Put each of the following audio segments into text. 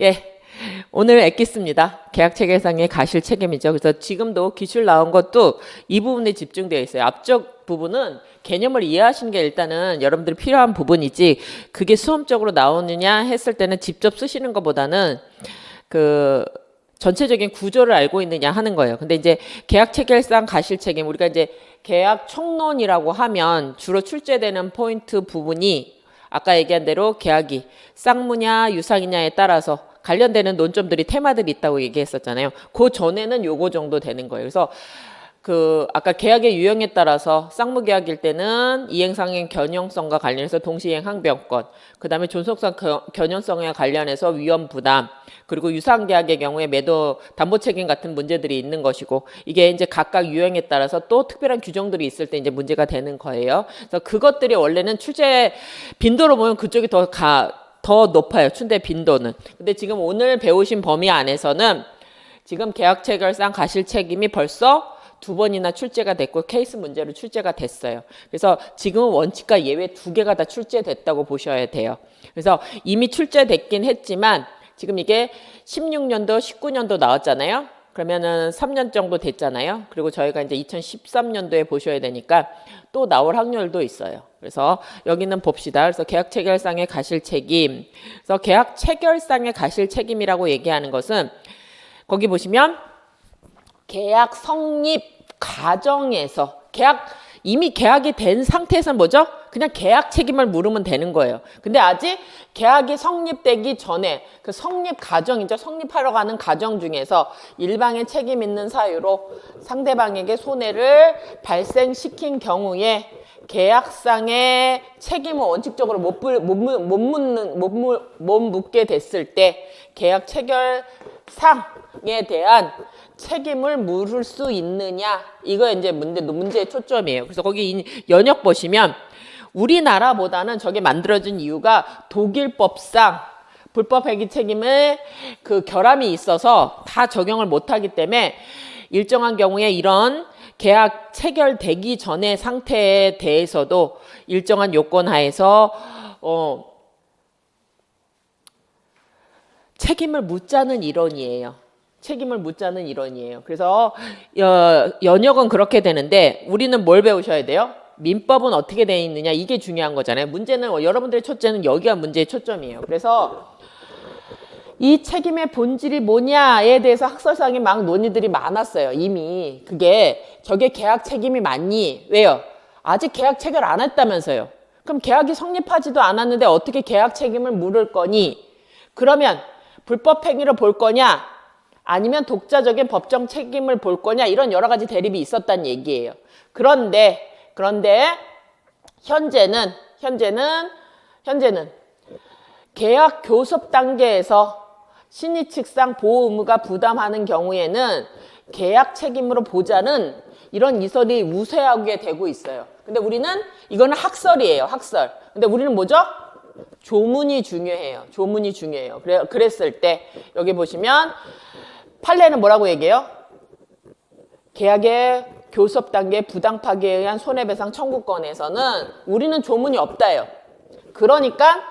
예, 오늘 엑기스입니다. 계약 체결상의 가실 책임이죠. 그래서 지금도 기출 나온 것도 이 부분에 집중되어 있어요. 앞쪽 부분은 개념을 이해하시는 게 일단은 여러분들이 필요한 부분이지 그게 수험적으로 나오느냐 했을 때는 직접 쓰시는 것보다는 그 전체적인 구조를 알고 있느냐 하는 거예요. 근데 이제 계약 체결상 가실 책임, 우리가 이제 계약 총론이라고 하면 주로 출제되는 포인트 부분이 아까 얘기한 대로 계약이 쌍무냐 유상이냐에 따라서 관련되는 논점들이 테마들이 있다고 얘기했었잖아요. 그 전에는 요거 정도 되는 거예요. 그래서 그 아까 계약의 유형에 따라서 쌍무계약일 때는 이행상의 견형성과 관련해서 동시이행 항변권, 그 다음에 존속상 견형성에 관련해서 위험 부담, 그리고 유상계약의 경우에 매도 담보 책임 같은 문제들이 있는 것이고, 이게 이제 각각 유형에 따라서 또 특별한 규정들이 있을 때 이제 문제가 되는 거예요. 그래서 그것들이 원래는 출제 빈도로 보면 그쪽이 더 높아요. 출제 빈도는. 근데 지금 오늘 배우신 범위 안에서는 지금 계약 체결상 가실 책임이 벌써 2번이나 출제가 됐고 케이스 문제로 출제가 됐어요. 그래서 지금은 원칙과 예외 2개가 다 출제됐다고 보셔야 돼요. 그래서 이미 출제됐긴 했지만 지금 이게 16년도, 19년도 나왔잖아요. 그러면은 3년 정도 됐잖아요. 그리고 저희가 이제 2013년도에 보셔야 되니까 또 나올 확률도 있어요. 그래서 여기는 봅시다. 그래서 계약 체결상의 가실 책임. 그래서 계약 체결상의 가실 책임이라고 얘기하는 것은 거기 보시면 계약 성립 과정에서 이미 계약이 된 상태에서는 뭐죠? 그냥 계약 책임을 물으면 되는 거예요. 근데 아직 계약이 성립되기 전에 그 성립 과정이죠. 성립하러 가는 과정 중에서 일방의 책임 있는 사유로 상대방에게 손해를 발생시킨 경우에 계약상의 책임을 원칙적으로 못 묻게 됐을 때 계약 체결상에 대한 책임을 물을 수 있느냐, 이거 이제 문제의 초점이에요. 그래서 거기 연역 보시면 우리나라보다는 저게 만들어진 이유가 독일법상 불법행위 책임의 그 결함이 있어서 다 적용을 못하기 때문에 일정한 경우에 이런 계약 체결되기 전의 상태에 대해서도 일정한 요건 하에서 책임을 묻자는 이론이에요. 책임을 묻자는 이론이에요. 그래서 연역은 그렇게 되는데 우리는 뭘 배우셔야 돼요? 민법은 어떻게 되어 있느냐, 이게 중요한 거잖아요. 문제는 여러분들의 초점은 여기가 문제의 초점이에요. 그래서 이 책임의 본질이 뭐냐에 대해서 학설상에 막 논의들이 많았어요. 이미 저게 계약 책임이 맞니? 왜요? 아직 계약 체결 안 했다면서요. 그럼 계약이 성립하지도 않았는데 어떻게 계약 책임을 물을 거니? 그러면 불법 행위를 볼 거냐? 아니면 독자적인 법정 책임을 볼 거냐, 이런 여러 가지 대립이 있었다는 얘기예요. 그런데 현재는 계약 교섭 단계에서 신의 측상 보호 의무가 부담하는 경우에는 계약 책임으로 보자는 이런 이설이 우세하게 되고 있어요. 근데 우리는 이거는 학설이에요. 학설. 근데 우리는 뭐죠? 조문이 중요해요. 조문이 중요해요. 그랬을 때 여기 보시면 판례는 뭐라고 얘기해요? 계약의 교섭 단계 부당 파기에 의한 손해배상 청구권에서는 우리는 조문이 없다요. 그러니까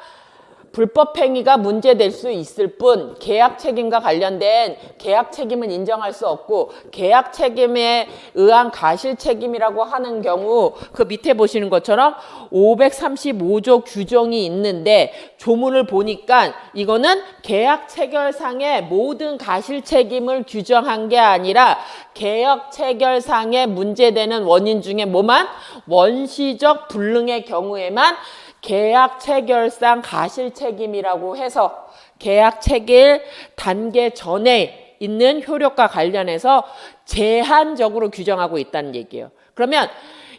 불법 행위가 문제될 수 있을 뿐 계약 책임과 관련된 계약 책임은 인정할 수 없고, 계약 책임에 의한 가실 책임이라고 하는 경우 그 밑에 보시는 것처럼 535조 규정이 있는데 조문을 보니까 이거는 계약 체결상의 모든 가실 책임을 규정한 게 아니라 계약 체결상에 문제되는 원인 중에 뭐만? 원시적 불능의 경우에만 계약 체결상 가실 책임이라고 해서 계약 체결 단계 전에 있는 효력과 관련해서 제한적으로 규정하고 있다는 얘기예요. 그러면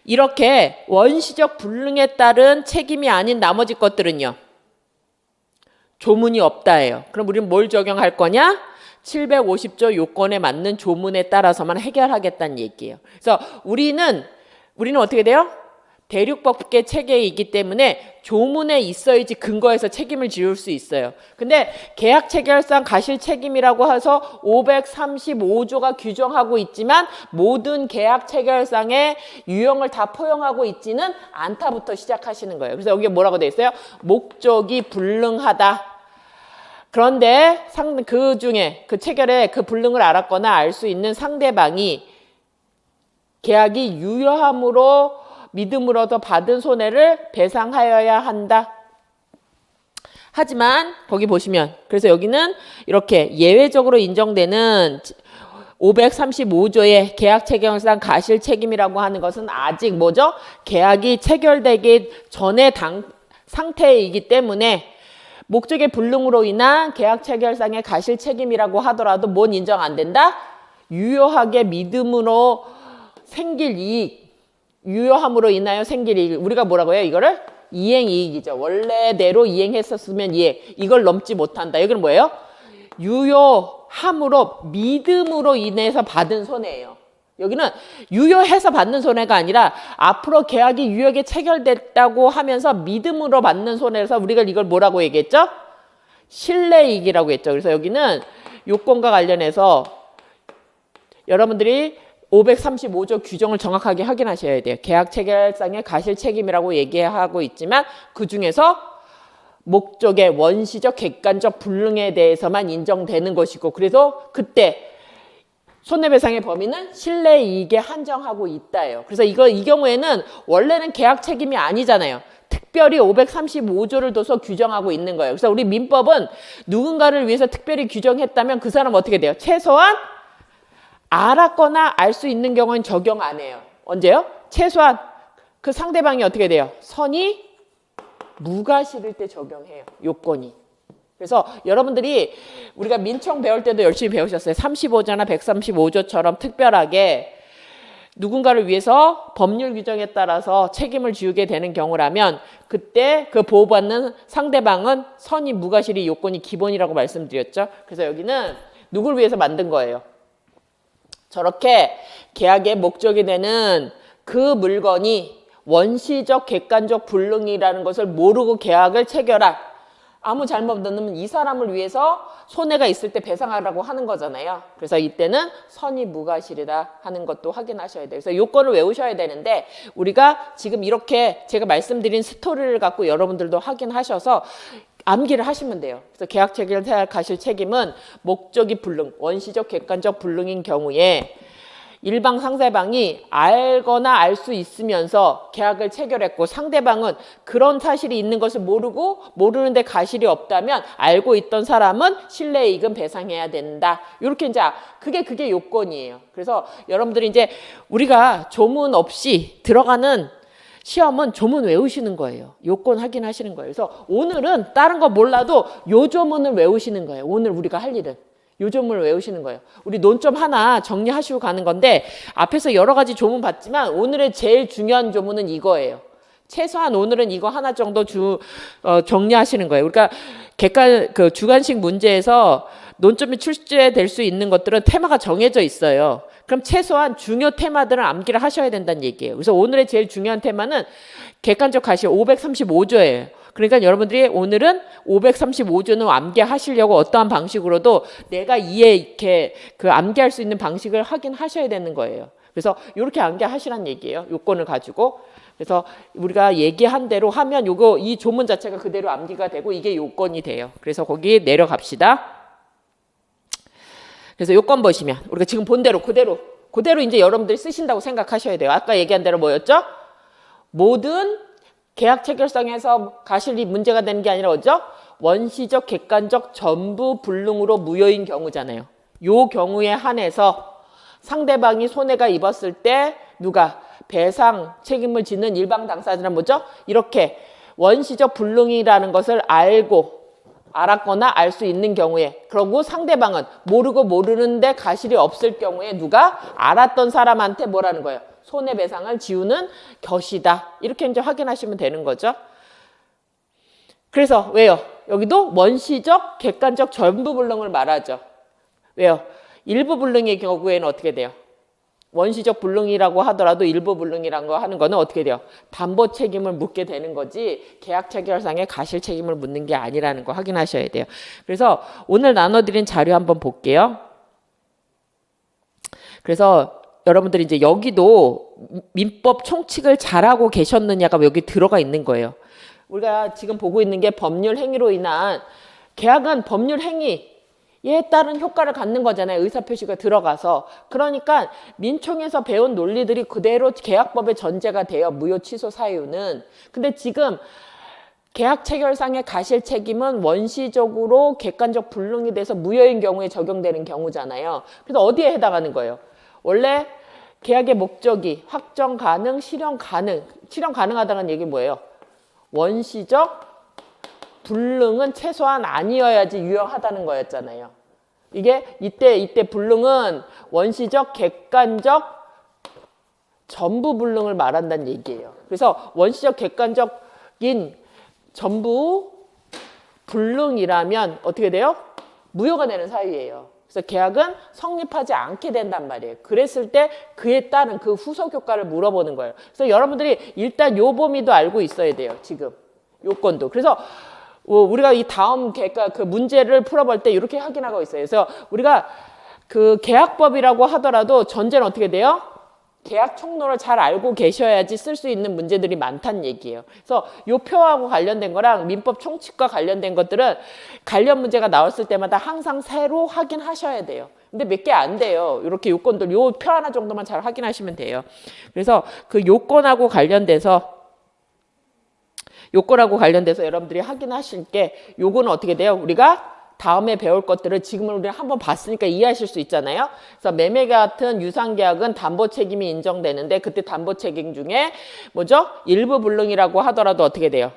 이렇게 원시적 불능에 따른 책임이 아닌 나머지 것들은요, 조문이 없다예요. 그럼 우리는 뭘 적용할 거냐? 750조 요건에 맞는 조문에 따라서만 해결하겠다는 얘기예요. 그래서 우리는 어떻게 돼요? 대륙법계 체계이기 때문에 조문에 있어야지 근거에서 책임을 지을 수 있어요. 근데 계약 체결상 가실 책임이라고 해서 535조가 규정하고 있지만 모든 계약 체결상의 유형을 다 포용하고 있지는 않다부터 시작하시는 거예요. 그래서 여기에 뭐라고 돼 있어요? 목적이 불능하다. 그런데 그 중에 그 체결에 그 불능을 알았거나 알 수 있는 상대방이 계약이 유효함으로 믿음으로서 받은 손해를 배상하여야 한다. 하지만 거기 보시면 그래서 여기는 이렇게 예외적으로 인정되는 535조의 계약 체결상 가실 책임이라고 하는 것은 아직 뭐죠? 계약이 체결되기 전의 상태이기 때문에 목적의 불능으로 인한 계약 체결상의 가실 책임이라고 하더라도 뭔 인정 안 된다? 유효하게 믿음으로 생길 이익, 유효함으로 인하여 생길 이익. 우리가 뭐라고 해요? 이거를 이행이익이죠. 원래대로 이행했었으면 이익. 이걸 넘지 못한다. 여기는 뭐예요? 유효함으로 믿음으로 인해서 받은 손해예요. 여기는 유효해서 받는 손해가 아니라 앞으로 계약이 유효하게 체결됐다고 하면서 믿음으로 받는 손해에서 우리가 이걸 뭐라고 얘기했죠? 신뢰이익이라고 했죠. 그래서 여기는 요건과 관련해서 여러분들이 535조 규정을 정확하게 확인하셔야 돼요. 계약 체결상의 가실 책임이라고 얘기하고 있지만 그 중에서 목적의 원시적 객관적 불능에 대해서만 인정되는 것이고 그래서 그때 손해배상의 범위는 신뢰이익에 한정하고 있다예요. 그래서 이 경우에는 원래는 계약 책임이 아니잖아요. 특별히 535조를 둬서 규정하고 있는 거예요. 그래서 우리 민법은 누군가를 위해서 특별히 규정했다면 그 사람은 어떻게 돼요? 최소한 알았거나 알 수 있는 경우는 적용 안 해요. 언제요? 최소한 그 상대방이 어떻게 돼요? 선이 무과실일 때 적용해요. 요건이. 그래서 여러분들이 우리가 민청 배울 때도 열심히 배우셨어요. 35조나 135조처럼 특별하게 누군가를 위해서 법률 규정에 따라서 책임을 지우게 되는 경우라면 그때 그 보호받는 상대방은 선이 무과실이 요건이 기본이라고 말씀드렸죠. 그래서 여기는 누굴 위해서 만든 거예요? 저렇게 계약의 목적이 되는 그 물건이 원시적 객관적 불능이라는 것을 모르고 계약을 체결한 아무 잘못 없는 이 사람을 위해서 손해가 있을 때 배상하라고 하는 거잖아요. 그래서 이때는 선이 무과실이다 하는 것도 확인하셔야 돼요. 그래서 요건을 외우셔야 되는데 우리가 지금 이렇게 제가 말씀드린 스토리를 갖고 여러분들도 확인하셔서 암기를 하시면 돼요. 그래서 계약 체결 가실 책임은 목적이 불능, 원시적 객관적 불능인 경우에 일방 상대방이 알거나 알 수 있으면서 계약을 체결했고 상대방은 그런 사실이 있는 것을 모르고 모르는데 가실이 없다면 알고 있던 사람은 신뢰이익은 배상해야 된다. 이렇게 이제 그게 요건이에요. 그래서 여러분들이 이제 우리가 조문 없이 들어가는 시험은 조문 외우시는 거예요. 요건 확인하시는 거예요. 그래서 오늘은 다른 거 몰라도 요 조문을 외우시는 거예요. 오늘 우리가 할 일은. 요 조문을 외우시는 거예요. 우리 논점 하나 정리하시고 가는 건데 앞에서 여러 가지 조문 봤지만 오늘의 제일 중요한 조문은 이거예요. 최소한 오늘은 이거 하나 정도 정리하시는 거예요. 그러니까 주관식 문제에서 논점이 출제될 수 있는 것들은 테마가 정해져 있어요. 그럼 최소한 중요 테마들은 암기를 하셔야 된다는 얘기예요. 그래서 오늘의 제일 중요한 테마는 객관적 가실 535조예요. 그러니까 여러분들이 오늘은 535조는 암기하시려고 어떠한 방식으로도 내가 이렇게 암기할 수 있는 방식을 확인하셔야 되는 거예요. 그래서 이렇게 암기하시라는 얘기예요. 요건을 가지고. 그래서 우리가 얘기한 대로 하면 이 조문 자체가 그대로 암기가 되고 이게 요건이 돼요. 그래서 거기 내려갑시다. 그래서 요건 보시면 우리가 지금 본 대로 그대로 이제 여러분들이 쓰신다고 생각하셔야 돼요. 아까 얘기한 대로 뭐였죠? 모든 계약 체결상에서 가실이 문제가 되는 게 아니라 뭐죠? 원시적 객관적 전부 불능으로 무효인 경우잖아요. 요 경우에 한해서 상대방이 손해가 입었을 때 누가 배상 책임을 지는 일방 당사자는 뭐죠? 이렇게 원시적 불능이라는 것을 알았거나 알 수 있는 경우에 그러고 상대방은 모르고 모르는데 가실이 없을 경우에 누가 알았던 사람한테 뭐라는 거예요? 손해배상을 지우는 것이다. 이렇게 이제 확인하시면 되는 거죠. 그래서 왜요? 여기도 원시적 객관적 전부 불능을 말하죠. 왜요? 일부 불능의 경우에는 어떻게 돼요? 원시적 불능이라고 하더라도 일부 불능이라는 거 하는 거는 어떻게 돼요? 담보 책임을 묻게 되는 거지 계약 체결상의 가실 책임을 묻는 게 아니라는 거 확인하셔야 돼요. 그래서 오늘 나눠드린 자료 한번 볼게요. 그래서 여러분들이 이제 여기도 민법 총칙을 잘하고 계셨느냐가 여기 들어가 있는 거예요. 우리가 지금 보고 있는 게 법률 행위로 인한 계약은 법률 행위에 따른 효과를 갖는 거잖아요. 의사표시가 들어가서. 그러니까 민총에서 배운 논리들이 그대로 계약법의 전제가 돼요. 무효 취소 사유는. 근데 지금 계약 체결상의 가실 책임은 원시적으로 객관적 불능이 돼서 무효인 경우에 적용되는 경우잖아요. 그래서 어디에 해당하는 거예요? 원래 계약의 목적이 확정 가능, 실현 가능하다는 얘기 뭐예요? 원시적 불능은 최소한 아니어야지 유효하다는 거였잖아요. 이게 이때 불능은 원시적, 객관적, 전부 불능을 말한다는 얘기예요. 그래서 원시적, 객관적인 전부 불능이라면 어떻게 돼요? 무효가 되는 사유예요. 그래서 계약은 성립하지 않게 된단 말이에요. 그랬을 때 그에 따른 그 후속 효과를 물어보는 거예요. 그래서 여러분들이 일단 요 범위도 알고 있어야 돼요. 지금 요건도. 그래서 우리가 이 다음 그 문제를 풀어볼 때 이렇게 확인하고 있어요. 그래서 우리가 그 계약법이라고 하더라도 전제는 어떻게 돼요? 계약 총론을 잘 알고 계셔야지 쓸 수 있는 문제들이 많다는 얘기예요. 그래서 요 표하고 관련된 거랑 민법 총칙과 관련된 것들은 관련 문제가 나왔을 때마다 항상 새로 확인하셔야 돼요. 근데 몇 개 안 돼요. 이렇게 요건들 요 표 하나 정도만 잘 확인하시면 돼요. 그래서 그 요건하고 관련돼서 여러분들이 확인하실 게 요거는 어떻게 돼요? 우리가 다음에 배울 것들을 지금은 우리가 한번 봤으니까 이해하실 수 있잖아요. 그래서 매매계약 같은 유상계약은 담보 책임이 인정되는데 그때 담보 책임 중에 뭐죠? 일부 불능이라고 하더라도 어떻게 돼요?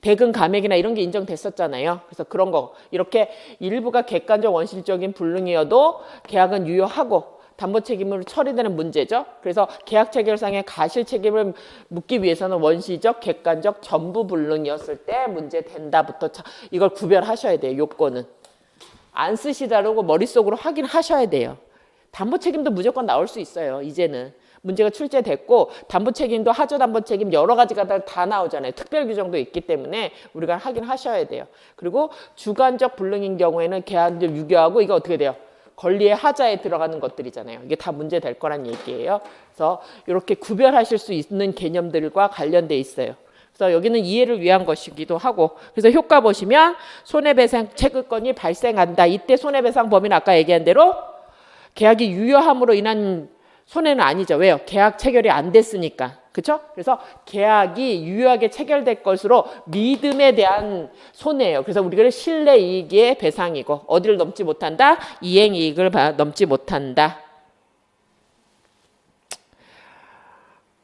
대금 감액이나 이런 게 인정됐었잖아요. 그래서 그런 거 이렇게 일부가 객관적 원실적인 불능이어도 계약은 유효하고 담보 책임으로 처리되는 문제죠. 그래서 계약 체결상의 가실 책임을 묻기 위해서는 원시적, 객관적, 전부 불능이었을 때 문제 된다부터 이걸 구별하셔야 돼요. 요건은. 안 쓰시다라고 머릿속으로 확인하셔야 돼요. 담보 책임도 무조건 나올 수 있어요. 이제는. 문제가 출제됐고 담보 책임도 하조 담보 책임 여러 가지가 다 나오잖아요. 특별 규정도 있기 때문에 우리가 확인하셔야 돼요. 그리고 주관적 불능인 경우에는 계약을 유효하고 이거 어떻게 돼요? 권리의 하자에 들어가는 것들이잖아요. 이게 다 문제 될 거란 얘기예요. 그래서 이렇게 구별하실 수 있는 개념들과 관련돼 있어요. 그래서 여기는 이해를 위한 것이기도 하고 그래서 효과 보시면 손해배상 채권이 발생한다. 이때 손해배상 범위는 아까 얘기한 대로 계약이 유효함으로 인한 손해는 아니죠. 왜요? 계약 체결이 안 됐으니까. 그렇죠? 그래서 계약이 유효하게 체결될 것으로 믿음에 대한 손해예요. 그래서 우리가 신뢰이익의 배상이고 어디를 넘지 못한다? 이행이익을 넘지 못한다.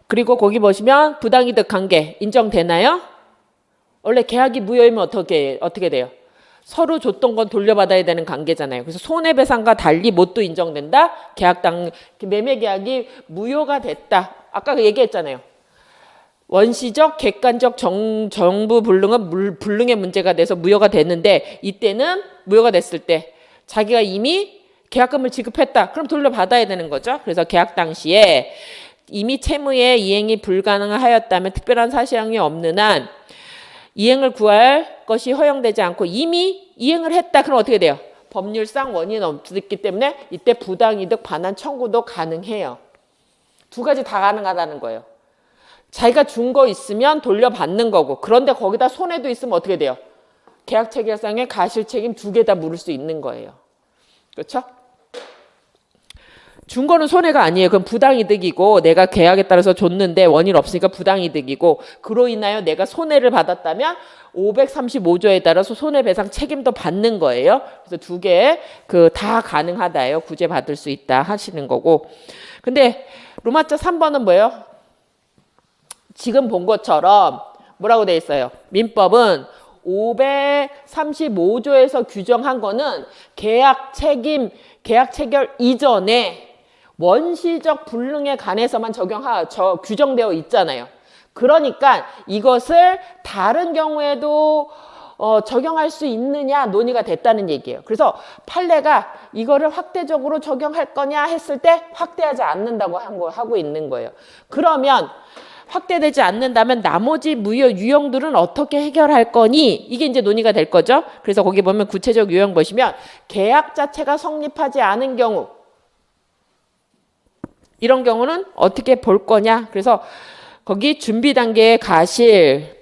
그리고 거기 보시면 부당이득 관계 인정되나요? 원래 계약이 무효이면 어떻게 돼요? 서로 줬던 건 돌려받아야 되는 관계잖아요. 그래서 손해배상과 달리 뭣도 인정된다? 매매계약이 무효가 됐다. 아까 얘기했잖아요. 원시적, 객관적 정부 불능은 불능의 문제가 돼서 무효가 됐는데 이때는 무효가 됐을 때 자기가 이미 계약금을 지급했다. 그럼 돌려받아야 되는 거죠. 그래서 계약 당시에 이미 채무의 이행이 불가능하였다면 특별한 사실이 없는 한 이행을 구할 것이 허용되지 않고 이미 이행을 했다. 그럼 어떻게 돼요? 법률상 원인은 없기 때문에 이때 부당이득 반환 청구도 가능해요. 두 가지 다 가능하다는 거예요. 자기가 준 거 있으면 돌려받는 거고 그런데 거기다 손해도 있으면 어떻게 돼요? 계약 체결상의 가실 책임 두 개 다 물을 수 있는 거예요. 그렇죠? 준 거는 손해가 아니에요. 그럼 부당이득이고 내가 계약에 따라서 줬는데 원인 없으니까 부당이득이고 그로 인하여 내가 손해를 받았다면 535조에 따라서 손해배상 책임도 받는 거예요. 그래서 두 개 다 가능하다예요. 구제 받을 수 있다 하시는 거고. 근데 로마자 3번은 뭐예요? 지금 본 것처럼 뭐라고 돼 있어요? 민법은 535조에서 규정한 거는 계약 체결 이전에 원시적 불능에 관해서만 규정되어 있잖아요. 그러니까 이것을 다른 경우에도 적용할 수 있느냐 논의가 됐다는 얘기예요. 그래서 판례가 이거를 확대적으로 적용할 거냐 했을 때 확대하지 않는다고 하고 있는 거예요. 그러면 확대되지 않는다면 나머지 무효 유형들은 어떻게 해결할 거니? 이게 이제 논의가 될 거죠. 그래서 거기 보면 구체적 유형 보시면 계약 자체가 성립하지 않은 경우 이런 경우는 어떻게 볼 거냐? 그래서 거기 준비 단계의 가실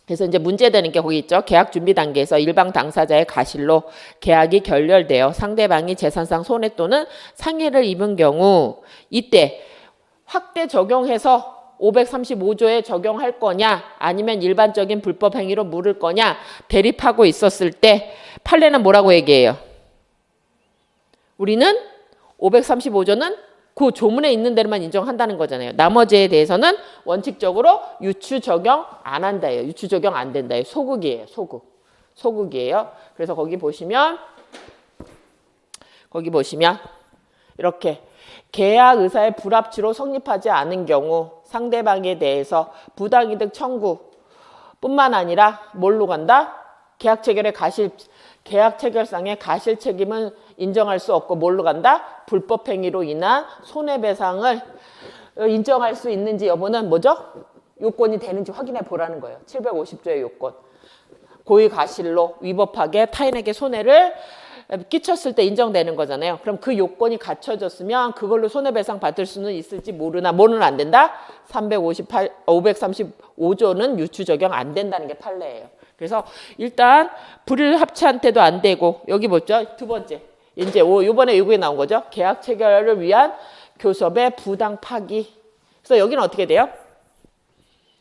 그래서 이제 문제되는 게 거기 있죠. 계약 준비 단계에서 일방 당사자의 가실로 계약이 결렬되어 상대방이 재산상 손해 또는 상해를 입은 경우 이때 확대 적용해서 535조에 적용할 거냐 아니면 일반적인 불법 행위로 물을 거냐 대립하고 있었을 때 판례는 뭐라고 얘기해요? 우리는 535조는 그 조문에 있는 데만 인정한다는 거잖아요. 나머지에 대해서는 원칙적으로 유추 적용 안 한다예요. 유추 적용 안 된다예요. 소극이에요. 소극. 소극이에요. 그래서 거기 보시면 이렇게 계약 의사의 불합치로 성립하지 않은 경우 상대방에 대해서 부당이득 청구뿐만 아니라 뭘로 간다? 계약 체결상의 가실 책임은 인정할 수 없고 뭘로 간다? 불법 행위로 인한 손해배상을 인정할 수 있는지 여부는 뭐죠? 요건이 되는지 확인해 보라는 거예요. 750조의 요건. 고의 가실로 위법하게 타인에게 손해를 끼쳤을 때 인정되는 거잖아요. 그럼 그 요건이 갖춰졌으면 그걸로 손해배상 받을 수는 있을지 모르나 뭐는 안 된다? 535조는 유추 적용 안 된다는 게 판례예요. 그래서 일단 불합치한테도 안 되고 여기 뭐죠? 두 번째. 이제 요번에 요구에 나온 거죠. 계약 체결을 위한 교섭의 부당 파기. 그래서 여기는 어떻게 돼요?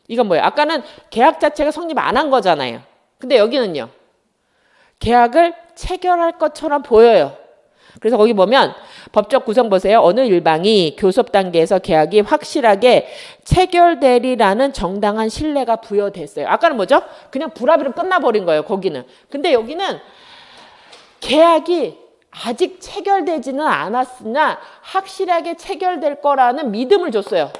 이건 뭐예요? 아까는 계약 자체가 성립 안 한 거잖아요. 근데 여기는요. 계약을 체결할 것처럼 보여요. 그래서 거기 보면 법적 구성 보세요. 어느 일방이 교섭 단계에서 계약이 확실하게 체결되리라는 정당한 신뢰가 부여됐어요. 아까는 뭐죠? 그냥 불합의로 끝나버린 거예요. 거기는. 근데 여기는 계약이 아직 체결되지는 않았으나 확실하게 체결될 거라는 믿음을 줬어요.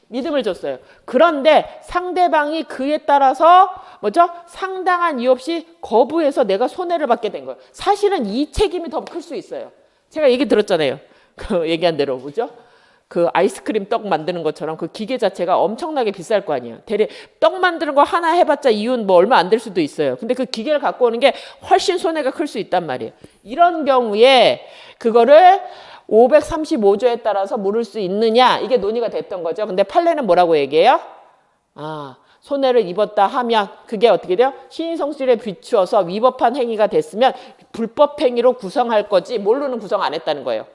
믿음을 줬어요. 그런데 상대방이 그에 따라서 뭐죠? 상당한 이유 없이 거부해서 내가 손해를 받게 된 거예요. 사실은 이 책임이 더 클 수 있어요. 제가 얘기 들었잖아요. 그 얘기한 대로 뭐죠? 그 아이스크림 떡 만드는 것처럼 그 기계 자체가 엄청나게 비쌀 거 아니에요. 대리 떡 만드는 거 하나 해봤자 이윤 뭐 얼마 안 될 수도 있어요. 근데 그 기계를 갖고 오는 게 훨씬 손해가 클 수 있단 말이에요. 이런 경우에 그거를 535조에 따라서 물을 수 있느냐 이게 논의가 됐던 거죠. 근데 판례는 뭐라고 얘기해요? 손해를 입었다 하면 그게 어떻게 돼요? 신의성실에 비추어서 위법한 행위가 됐으면 불법 행위로 구성할 거지 뭘로는 구성 안 했다는 거예요.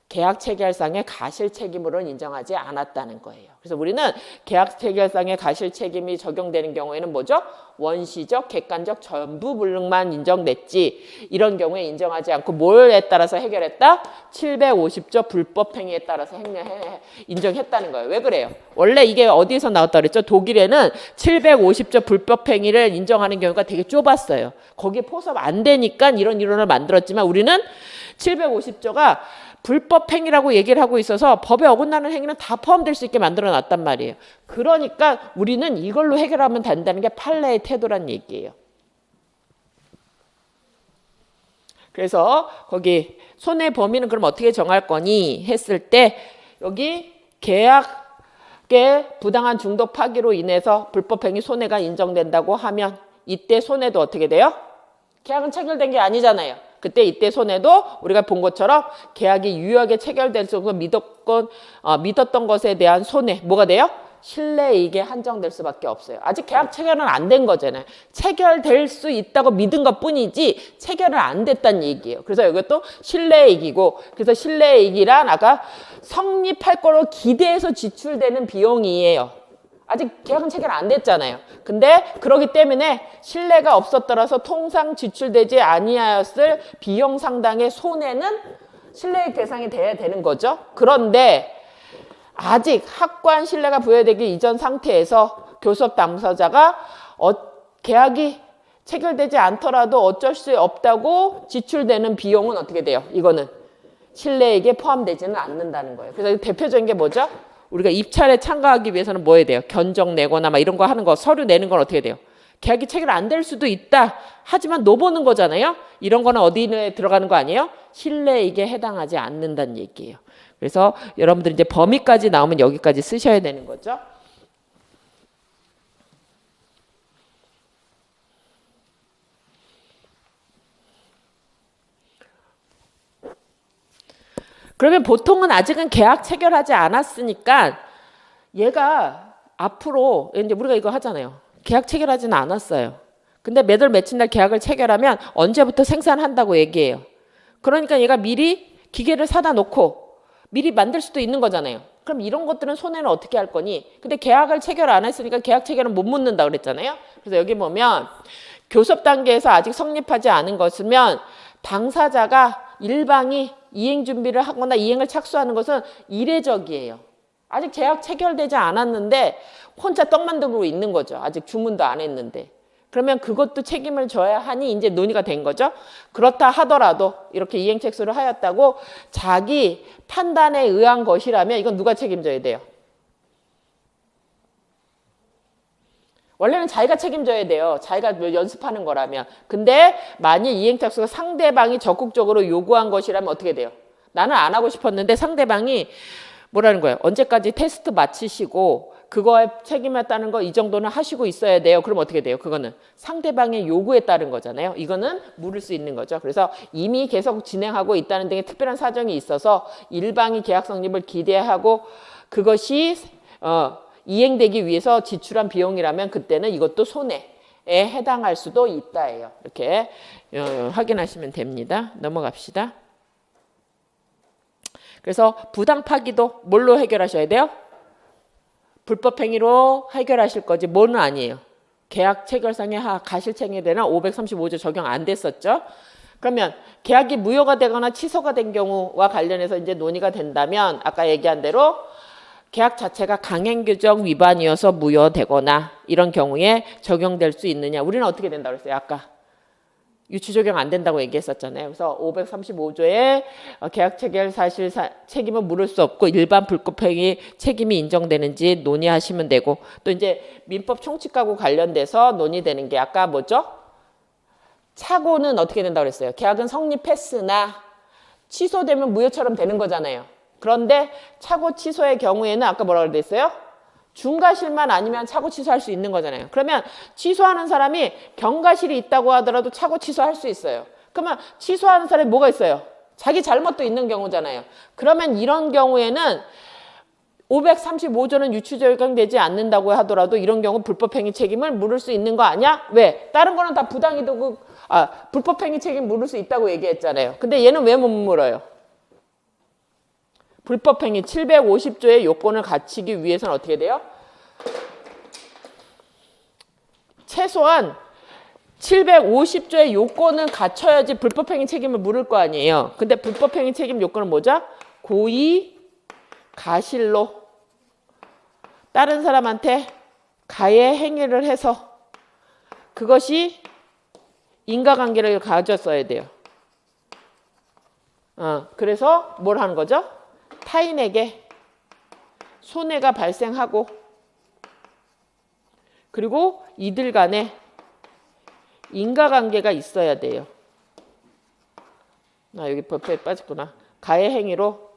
계약 체결상의 가실 책임으로는 인정하지 않았다는 거예요. 그래서 우리는 계약 체결상의 가실 책임이 적용되는 경우에는 뭐죠? 원시적, 객관적 전부 불능만 인정됐지. 이런 경우에 인정하지 않고 뭐에 따라서 해결했다? 750조 불법 행위에 따라서 인정했다는 거예요. 왜 그래요? 원래 이게 어디에서 나왔다 그랬죠? 독일에는 750조 불법 행위를 인정하는 경우가 되게 좁았어요. 거기에 포섭 안 되니까 이런 이론을 만들었지만 우리는 750조가 불법 행위라고 얘기를 하고 있어서 법에 어긋나는 행위는 다 포함될 수 있게 만들어 놨단 말이에요. 그러니까 우리는 이걸로 해결하면 된다는 게 판례의 태도란 얘기예요. 그래서 거기 손해 범위는 그럼 어떻게 정할 거니 했을 때 여기 계약의 부당한 중도 파기로 인해서 불법 행위 손해가 인정된다고 하면 이때 손해도 어떻게 돼요? 계약은 체결된 게 아니잖아요. 그때 이때 손해도 우리가 본 것처럼 계약이 유효하게 체결될 정도 믿었던 것에 대한 손해 뭐가 돼요? 신뢰이익에 한정될 수밖에 없어요. 아직 계약 체결은 안 된 거잖아요. 체결될 수 있다고 믿은 것뿐이지 체결은 안 됐다는 얘기예요. 그래서 이것도 신뢰이익이고 그래서 신뢰이익이란 아까 성립할 거로 기대해서 지출되는 비용이에요. 아직 계약은 체결 안 됐잖아요. 근데 그러기 때문에 신뢰가 없었더라서 통상 지출되지 아니하였을 비용 상당의 손해는 신뢰의 대상이 돼야 되는 거죠. 그런데 아직 확고한 신뢰가 부여되기 이전 상태에서 교섭 당사자가 계약이 체결되지 않더라도 어쩔 수 없다고 지출되는 비용은 어떻게 돼요? 이거는 신뢰액에 포함되지는 않는다는 거예요. 그래서 대표적인 게 뭐죠? 우리가 입찰에 참가하기 위해서는 뭐 해야 돼요? 견적 내거나 막 이런 거 하는 거 서류 내는 건 어떻게 돼요? 계약이 체결 안 될 수도 있다. 하지만 넣어보는 거잖아요. 이런 거는 어디에 들어가는 거 아니에요? 신뢰이익에 해당하지 않는다는 얘기예요. 그래서 여러분들 이제 범위까지 나오면 여기까지 쓰셔야 되는 거죠. 그러면 보통은 아직은 계약 체결하지 않았으니까 얘가 앞으로 이제 우리가 이거 하잖아요. 계약 체결하지는 않았어요. 근데 몇 월 며칠 날 계약을 체결하면 언제부터 생산한다고 얘기해요. 그러니까 얘가 미리 기계를 사다 놓고 미리 만들 수도 있는 거잖아요. 그럼 이런 것들은 손해는 어떻게 할 거니? 근데 계약을 체결 안 했으니까 계약 체결은 못 묻는다 그랬잖아요. 그래서 여기 보면 교섭 단계에서 아직 성립하지 않은 것이면 당사자가 일방이 이행 준비를 하거나 이행을 착수하는 것은 이례적이에요. 아직 계약 체결되지 않았는데 혼자 떡 만들고 있는 거죠. 아직 주문도 안 했는데. 그러면 그것도 책임을 져야 하니 이제 논의가 된 거죠. 그렇다 하더라도 이렇게 이행 착수를 하였다고 자기 판단에 의한 것이라면 이건 누가 책임져야 돼요? 원래는 자기가 책임져야 돼요. 자기가 연습하는 거라면. 근데 만일 이행 착수가 상대방이 적극적으로 요구한 것이라면 어떻게 돼요? 나는 안 하고 싶었는데 상대방이 뭐라는 거예요? 언제까지 테스트 마치시고 그거에 책임에 따른 거 이 정도는 하시고 있어야 돼요. 그럼 어떻게 돼요? 그거는 상대방의 요구에 따른 거잖아요. 이거는 물을 수 있는 거죠. 그래서 이미 계속 진행하고 있다는 등의 특별한 사정이 있어서 일방이 계약 성립을 기대하고 그것이 이행되기 위해서 지출한 비용이라면 그때는 이것도 손해에 해당할 수도 있다예요. 이렇게 확인하시면 됩니다. 넘어갑시다. 그래서 부당 파기도 뭘로 해결하셔야 돼요? 불법 행위로 해결하실 거지 뭐는 아니에요. 계약 체결상의 가실책임에는 535조 적용 안 됐었죠. 그러면 계약이 무효가 되거나 취소가 된 경우와 관련해서 이제 논의가 된다면 아까 얘기한 대로 계약 자체가 강행규정 위반이어서 무효되거나 이런 경우에 적용될 수 있느냐. 우리는 어떻게 된다고 그랬어요? 아까 유치 적용 안 된다고 얘기했었잖아요. 그래서 535조에 계약 체결 사실 책임은 물을 수 없고 일반 불법행위 책임이 인정되는지 논의하시면 되고 또 이제 민법 총칙하고 관련돼서 논의되는 게 아까 뭐죠? 착오는 어떻게 된다고 그랬어요? 계약은 성립했으나 취소되면 무효처럼 되는 거잖아요. 그런데 착오 취소의 경우에는 아까 뭐라고 그랬어요? 중과실만 아니면 착오 취소할 수 있는 거잖아요. 그러면 취소하는 사람이 경과실이 있다고 하더라도 착오 취소할 수 있어요. 그러면 취소하는 사람이 뭐가 있어요? 자기 잘못도 있는 경우잖아요. 그러면 이런 경우에는 535조는 유치 적용되지 않는다고 하더라도 이런 경우 불법행위 책임을 물을 수 있는 거 아니야? 왜? 다른 거는 다 부당이도 불법행위 책임 물을 수 있다고 얘기했잖아요. 근데 얘는 왜 못 물어요? 불법행위 750조의 요건을 갖추기 위해서는 어떻게 돼요? 최소한 750조의 요건을 갖춰야지 불법행위 책임을 물을 거 아니에요. 근데 불법행위 책임 요건은 뭐죠? 고의, 가실로 다른 사람한테 가해 행위를 해서 그것이 인과관계를 가졌어야 돼요. 그래서 뭘 하는 거죠? 타인에게 손해가 발생하고 그리고 이들 간에 인과관계가 있어야 돼요. 여기 법에 빠졌구나. 가해 행위로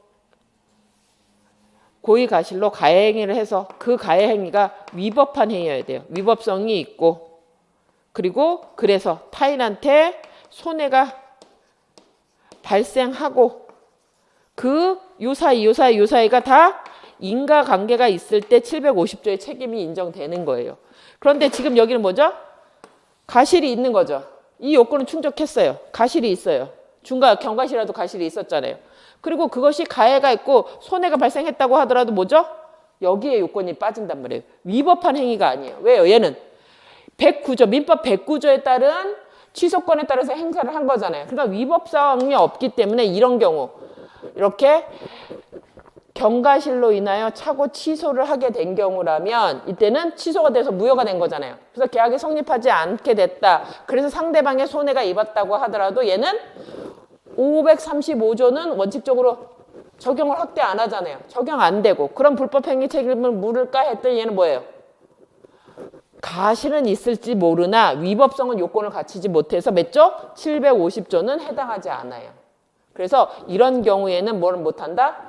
고의 가실로 가해 행위를 해서 그 가해 행위가 위법한 행위여야 돼요. 위법성이 있고 그리고 그래서 타인한테 손해가 발생하고 그 요사이가 다 인과관계가 있을 때 750조의 책임이 인정되는 거예요. 그런데 지금 여기는 뭐죠? 가실이 있는 거죠. 이 요건은 충족했어요. 가실이 있어요. 경과실이라도 가실이 있었잖아요. 그리고 그것이 가해가 있고 손해가 발생했다고 하더라도 뭐죠? 여기에 요건이 빠진단 말이에요. 위법한 행위가 아니에요. 왜요? 얘는 109조, 민법 109조에 따른 취소권에 따라서 행사를 한 거잖아요. 그러니까 위법성이 없기 때문에 이런 경우 이렇게 경과실로 인하여 착오 취소를 하게 된 경우라면 이때는 취소가 돼서 무효가 된 거잖아요. 그래서 계약이 성립하지 않게 됐다. 그래서 상대방의 손해가 입었다고 하더라도 얘는 535조는 원칙적으로 적용을 확대 안 하잖아요. 적용 안 되고 그럼 불법행위 책임을 물을까 했더니 얘는 뭐예요? 가실은 있을지 모르나 위법성은 요건을 갖추지 못해서 몇 조? 750조는 해당하지 않아요. 그래서 이런 경우에는 뭘 못한다?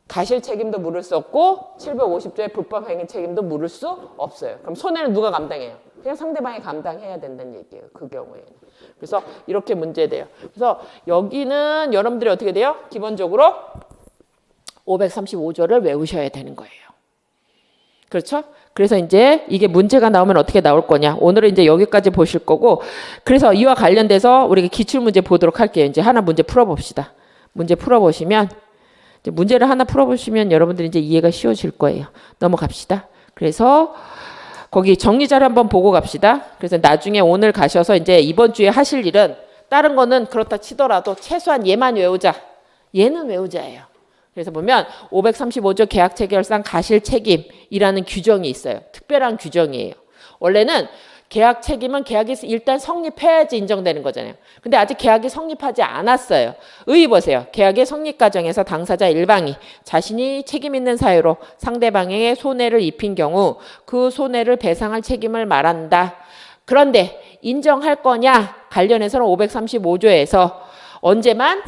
가실 책임도 물을 수 없고 750조의 불법행위 책임도 물을 수 없어요. 그럼 손해는 누가 감당해요? 그냥 상대방이 감당해야 된다는 얘기예요. 그 경우에는. 그래서 이렇게 문제돼요. 그래서 여기는 여러분들이 어떻게 돼요? 기본적으로 535조를 외우셔야 되는 거예요. 그렇죠? 그래서 이제 이게 문제가 나오면 어떻게 나올 거냐. 오늘은 이제 여기까지 보실 거고, 그래서 이와 관련돼서 우리가 기출문제 보도록 할게요. 이제 하나 문제 풀어봅시다. 문제 풀어보시면, 이제 문제를 하나 풀어보시면 여러분들이 이제 이해가 쉬워질 거예요. 넘어갑시다. 그래서 거기 정리자료 한번 보고 갑시다. 그래서 나중에 오늘 가셔서 이제 이번 주에 하실 일은 다른 거는 그렇다 치더라도 최소한 얘만 외우자. 얘는 외우자예요. 그래서 보면 535조 계약 체결상 가실 책임이라는 규정이 있어요. 특별한 규정이에요. 원래는 계약 책임은 계약이 일단 성립해야지 인정되는 거잖아요. 근데 아직 계약이 성립하지 않았어요. 의의 보세요. 계약의 성립 과정에서 당사자 일방이 자신이 책임 있는 사유로 상대방에게 손해를 입힌 경우 그 손해를 배상할 책임을 말한다. 그런데 인정할 거냐? 관련해서는 535조에서 언제만?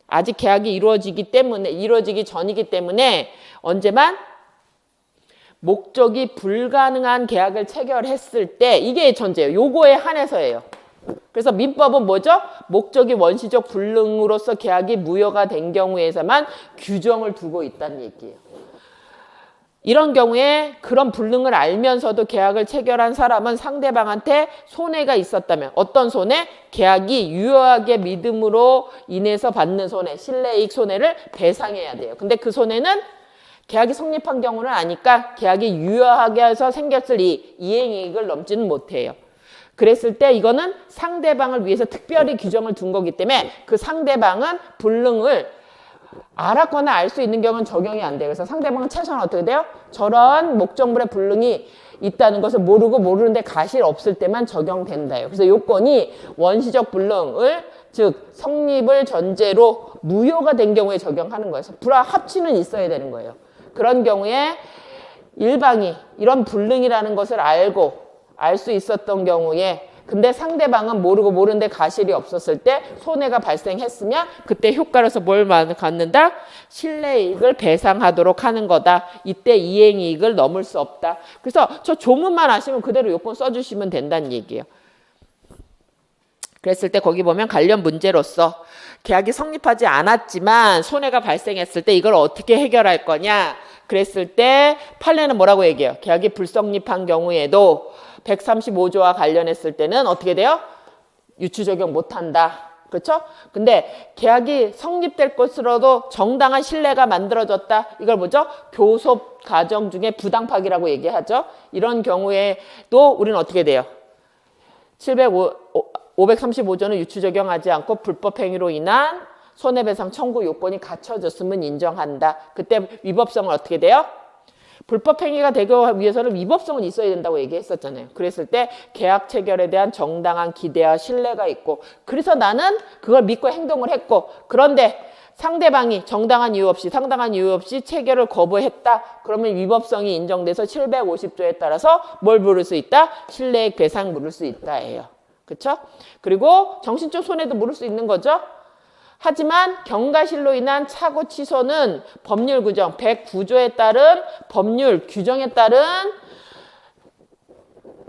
아직 계약이 이루어지기 전이기 때문에 언제만? 목적이 불가능한 계약을 체결했을 때, 이게 전제예요. 요거에 한해서예요. 그래서 민법은 뭐죠? 목적이 원시적 불능으로서 계약이 무효가 된 경우에서만 규정을 두고 있다는 얘기예요. 이런 경우에 그런 불능을 알면서도 계약을 체결한 사람은 상대방한테 손해가 있었다면 어떤 손해? 계약이 유효하게 믿음으로 인해서 받는 손해, 신뢰이익 손해를 배상해야 돼요. 근데 그 손해는 계약이 성립한 경우는 아니까 계약이 유효하게 해서 생겼을 이행이익을 넘지는 못해요. 그랬을 때 이거는 상대방을 위해서 특별히 규정을 둔 거기 때문에 그 상대방은 불능을 알았거나 알 수 있는 경우는 적용이 안 돼요. 그래서 상대방은 최소한 어떻게 돼요? 저런 목적물의 불능이 있다는 것을 모르는데 가실 없을 때만 적용된다요. 그래서 요건이 원시적 불능을 즉 성립을 전제로 무효가 된 경우에 적용하는 거예요. 불합치는 있어야 되는 거예요. 그런 경우에 일방이 이런 불능이라는 것을 알고 알 수 있었던 경우에 근데 상대방은 모르는데 가실이 없었을 때 손해가 발생했으면 그때 효과로서 뭘 갖는다? 신뢰이익을 배상하도록 하는 거다. 이때 이행이익을 넘을 수 없다. 그래서 저 조문만 아시면 그대로 요건 써주시면 된다는 얘기예요. 그랬을 때 거기 보면 관련 문제로서 계약이 성립하지 않았지만 손해가 발생했을 때 이걸 어떻게 해결할 거냐. 그랬을 때 판례는 뭐라고 얘기해요? 계약이 불성립한 경우에도 135조와 관련했을 때는 어떻게 돼요? 유추 적용 못한다. 그렇죠? 근데 계약이 성립될 것으로도 정당한 신뢰가 만들어졌다. 이걸 뭐죠? 교섭 과정 중에 부당파기라고 얘기하죠. 이런 경우에도 우리는 어떻게 돼요? 535조는 유추 적용하지 않고 불법 행위로 인한 손해배상 청구 요건이 갖춰졌으면 인정한다. 그때 위법성은 어떻게 돼요? 불법 행위가 되기 위해서는 위법성은 있어야 된다고 얘기했었잖아요. 그랬을 때 계약 체결에 대한 정당한 기대와 신뢰가 있고 그래서 나는 그걸 믿고 행동을 했고 그런데 상대방이 상당한 이유 없이 체결을 거부했다. 그러면 위법성이 인정돼서 750조에 따라서 뭘 물을 수 있다? 신뢰액 배상 물을 수 있다예요. 그렇죠? 그리고 정신적 손해도 물을 수 있는 거죠. 하지만 경과실로 인한 착오 취소는 법률 규정 109조에 따른 법률 규정에 따른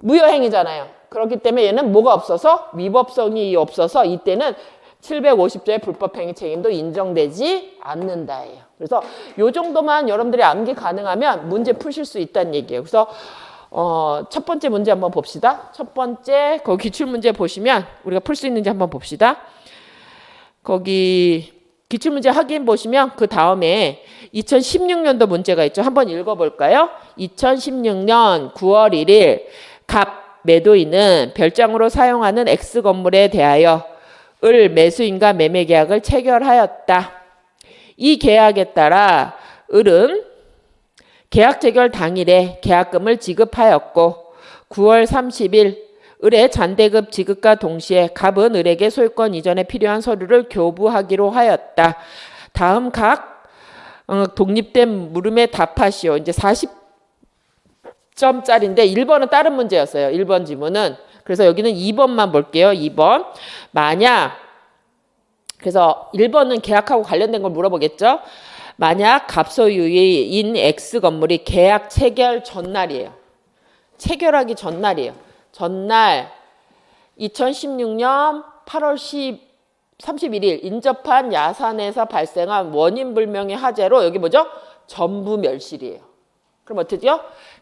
무효행위잖아요. 그렇기 때문에 얘는 뭐가 없어서 위법성이 없어서 이때는 750조의 불법행위 책임도 인정되지 않는다예요. 그래서 요 정도만 여러분들이 암기 가능하면 문제 푸실 수 있다는 얘기예요. 그래서 첫 번째 문제 한번 봅시다. 첫 번째 거기 기출문제 보시면 우리가 풀 수 있는지 한번 봅시다. 거기 기출문제 확인 보시면 그 다음에 2016년도 문제가 있죠. 한번 읽어볼까요? 2016년 9월 1일 갑 매도인은 별장으로 사용하는 X 건물에 대하여 을 매수인과 매매 계약을 체결하였다. 이 계약에 따라 을은 계약 체결 당일에 계약금을 지급하였고 9월 30일 을의 잔대급 지급과 동시에 갑은 을에게 소유권 이전에 필요한 서류를 교부하기로 하였다. 다음 각 독립된 물음에 답하시오. 이제 40점짜리인데 1번은 다른 문제였어요. 1번 지문은. 그래서 여기는 2번만 볼게요. 2번. 만약 그래서 1번은 계약하고 관련된 걸 물어보겠죠. 만약 갑소유인 X 건물이 계약 체결 전날이에요. 체결하기 전날이에요. 전날 2016년 8월 31일 인접한 야산에서 발생한 원인 불명의 화재로 여기 뭐죠? 전부 멸실이에요. 그럼 어떻게요?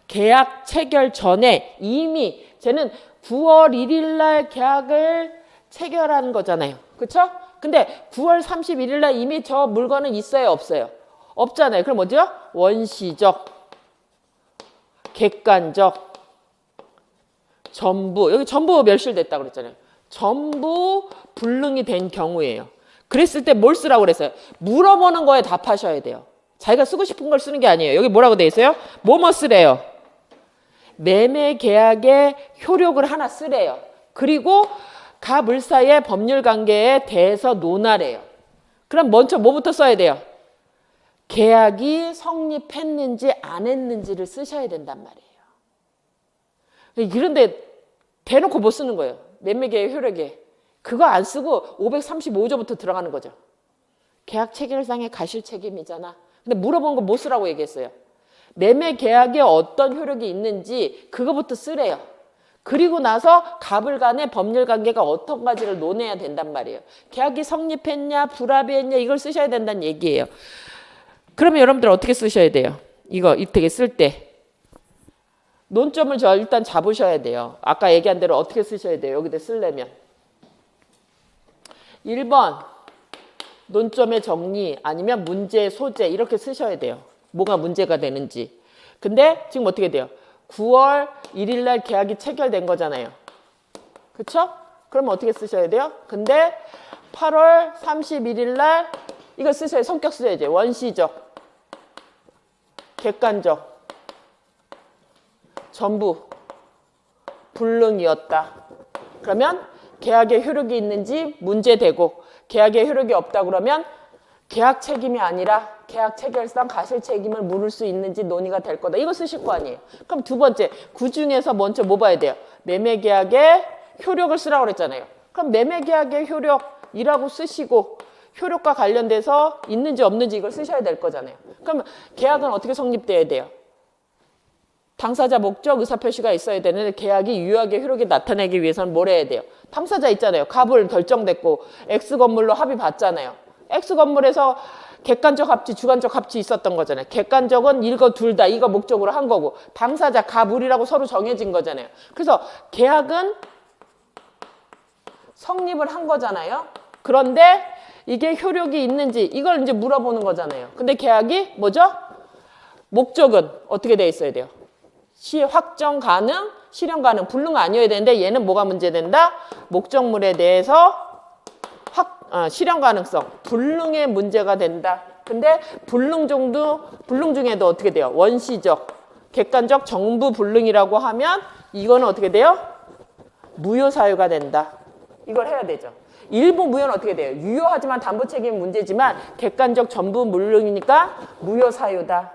계약 체결 전에 이미 쟤는 9월 1일 날 계약을 체결한 거잖아요. 그렇죠? 근데 9월 31일 날 이미 저 물건은 있어요, 없어요? 없잖아요. 그럼 뭐죠? 원시적, 객관적, 전부. 여기 전부 멸실됐다고 그랬잖아요. 전부 불능이 된 경우예요. 그랬을 때 뭘 쓰라고 그랬어요? 물어보는 거에 답하셔야 돼요. 자기가 쓰고 싶은 걸 쓰는 게 아니에요. 여기 뭐라고 돼 있어요? 뭐뭐 쓰래요? 매매 계약의 효력을 하나 쓰래요. 그리고 가물사의 법률 관계에 대해서 논하래요. 그럼 먼저 뭐부터 써야 돼요? 계약이 성립했는지 안 했는지를 쓰셔야 된단 말이에요. 그런데 대놓고 못 쓰는 거예요. 매매계약 효력에. 그거 안 쓰고 535조부터 들어가는 거죠. 계약 체결상의 가실 책임이잖아. 근데 물어본 거 못 쓰라고 얘기했어요. 매매 계약에 어떤 효력이 있는지 그거부터 쓰래요. 그리고 나서 갑을 간의 법률 관계가 어떤 가지를 논해야 된단 말이에요. 계약이 성립했냐 불합의했냐 이걸 쓰셔야 된다는 얘기예요. 그러면 여러분들 어떻게 쓰셔야 돼요? 이거 이렇게 쓸 때 논점을 일단 잡으셔야 돼요. 아까 얘기한 대로 어떻게 쓰셔야 돼요? 여기다 쓰려면 1번 논점의 정리 아니면 문제 소재 이렇게 쓰셔야 돼요. 뭐가 문제가 되는지. 근데 지금 어떻게 돼요? 9월 1일 날 계약이 체결된 거잖아요. 그렇죠? 그럼 어떻게 쓰셔야 돼요? 근데 8월 31일 날 이거 쓰셔야 성격 쓰셔야죠. 원시적, 객관적, 전부 불능이었다. 그러면 계약의 효력이 있는지 문제되고 계약의 효력이 없다 그러면 계약 책임이 아니라 계약 체결상 가실 책임을 물을 수 있는지 논의가 될 거다. 이거 쓰실 거 아니에요. 그럼 두 번째, 그 중에서 먼저 뭐 봐야 돼요? 매매계약의 효력을 쓰라고 그랬잖아요. 그럼 매매계약의 효력이라고 쓰시고 효력과 관련돼서 있는지 없는지 이걸 쓰셔야 될 거잖아요. 그럼 계약은 어떻게 성립돼야 돼요? 당사자 목적 의사표시가 있어야 되는데 계약이 유효하게 효력이 나타내기 위해서는 뭘 해야 돼요? 당사자 있잖아요. 갑을 결정됐고 X건물로 합의 봤잖아요. X건물에서 객관적 합치, 주관적 합치 있었던 거잖아요. 객관적은 이거 둘 다 이거 목적으로 한 거고 당사자 갑을이라고 서로 정해진 거잖아요. 그래서 계약은 성립을 한 거잖아요. 그런데 이게 효력이 있는지 이걸 이제 물어보는 거잖아요. 근데 계약이 뭐죠? 목적은 어떻게 돼 있어야 돼요? 확정 가능, 실현 가능, 불능 아니어야 되는데 얘는 뭐가 문제된다? 목적물에 대해서 실현 가능성, 불능의 문제가 된다. 근데 불능 중에도 어떻게 돼요? 원시적, 객관적, 정부 불능이라고 하면 이거는 어떻게 돼요? 무효 사유가 된다. 이걸 해야 되죠. 일부 무효는 어떻게 돼요? 유효하지만 담보 책임 문제지만 객관적 전부 불능이니까 무효 사유다.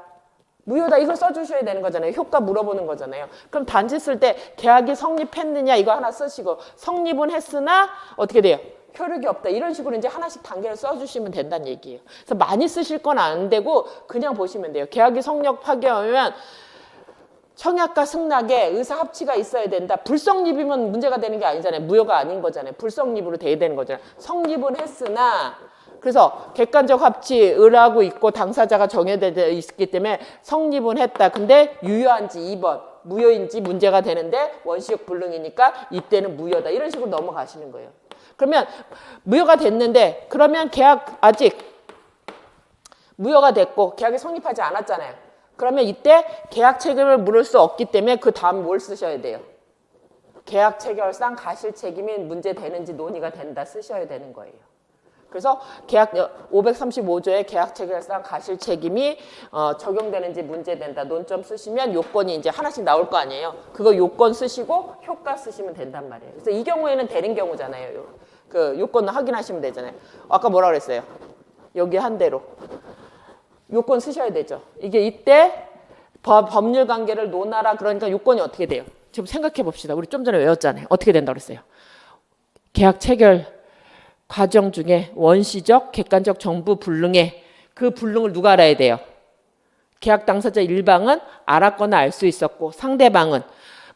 무효다 이걸 써주셔야 되는 거잖아요. 효과 물어보는 거잖아요. 그럼 단지 쓸 때 계약이 성립했느냐 이거 하나 쓰시고 성립은 했으나 어떻게 돼요? 효력이 없다. 이런 식으로 이제 하나씩 단계를 써주시면 된다는 얘기예요. 그래서 많이 쓰실 건 안 되고 그냥 보시면 돼요. 계약이 성립 파기하면 청약과 승낙에 의사 합치가 있어야 된다. 불성립이면 문제가 되는 게 아니잖아요. 무효가 아닌 거잖아요. 불성립으로 돼야 되는 거잖아요. 성립은 했으나 그래서 객관적 합치 을하고 있고 당사자가 정해져 있기 때문에 성립은 했다. 근데 유효한지 2번 무효인지 문제가 되는데 원시적 불능이니까 이때는 무효다. 이런 식으로 넘어가시는 거예요. 그러면 무효가 됐는데 그러면 계약 아직 무효가 됐고 계약이 성립하지 않았잖아요. 그러면 이때 계약 책임을 물을 수 없기 때문에 그 다음 뭘 쓰셔야 돼요? 계약 체결상 가실 책임이 문제되는지 논의가 된다 쓰셔야 되는 거예요. 그래서 계약 535조의 계약 체결상 가실 책임이 적용되는지 문제된다. 논점 쓰시면 요건이 이제 하나씩 나올 거 아니에요. 그거 요건 쓰시고 효과 쓰시면 된단 말이에요. 그래서 이 경우에는 되는 경우잖아요. 그 요건을 확인하시면 되잖아요. 아까 뭐라 그랬어요? 여기 한 대로. 요건 쓰셔야 되죠. 이게 이때 법률 관계를 논하라 그러니까 요건이 어떻게 돼요? 지금 생각해 봅시다. 우리 좀 전에 외웠잖아요. 어떻게 된다고 그랬어요? 계약 체결 과정 중에 원시적, 객관적 정부 불능에 그 불능을 누가 알아야 돼요? 계약 당사자 일방은 알았거나 알 수 있었고 상대방은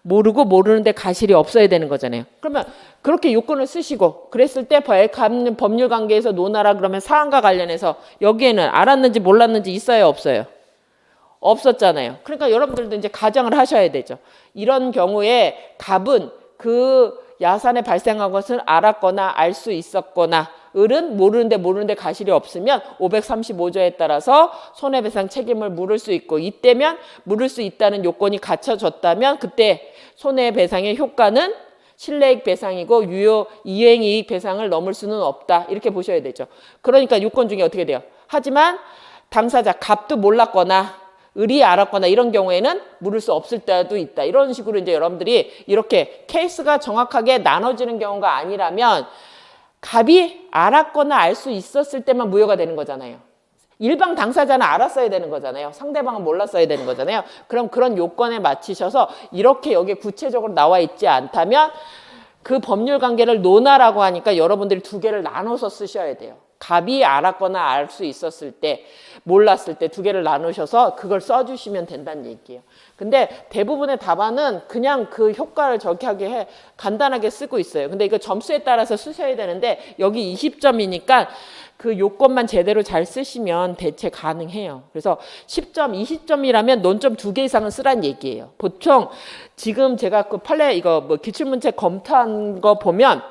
모르고 모르는데 가실이 없어야 되는 거잖아요. 그러면 그렇게 요건을 쓰시고 그랬을 때 법률 관계에서 논하라 그러면 사안과 관련해서 여기에는 알았는지 몰랐는지 있어요 없어요? 없었잖아요. 그러니까 여러분들도 이제 가정을 하셔야 되죠. 이런 경우에 갑은 그 야산에 발생한 것을 알았거나 알 수 있었거나 을은 모르는데 가실이 없으면 535조에 따라서 손해배상 책임을 물을 수 있고 이때면 물을 수 있다는 요건이 갖춰졌다면 그때 손해배상의 효과는 실내익 배상이고 유효 이행이익 배상을 넘을 수는 없다. 이렇게 보셔야 되죠. 그러니까 요건 중에 어떻게 돼요? 하지만 당사자 갑도 몰랐거나 을이 알았거나 이런 경우에는 물을 수 없을 때도 있다. 이런 식으로 이제 여러분들이 이렇게 케이스가 정확하게 나눠지는 경우가 아니라면 갑이 알았거나 알 수 있었을 때만 무효가 되는 거잖아요. 일방 당사자는 알았어야 되는 거잖아요. 상대방은 몰랐어야 되는 거잖아요. 그럼 그런 요건에 맞추셔서 이렇게 여기 구체적으로 나와 있지 않다면 그 법률 관계를 논하라고 하니까 여러분들이 두 개를 나눠서 쓰셔야 돼요. 갑이 알았거나 알 수 있었을 때, 몰랐을 때 두 개를 나누셔서 그걸 써주시면 된다는 얘기예요. 근데 대부분의 답안은 그냥 그 효과를 저기 하게 간단하게 쓰고 있어요. 근데 이거 점수에 따라서 쓰셔야 되는데 여기 20점이니까 그 요건만 제대로 잘 쓰시면 대체 가능해요. 그래서 10점, 20점이라면 논점 2개 이상은 쓰란 얘기예요. 보통 지금 제가 그 판례 이거 뭐 기출문제 검토한 거 보면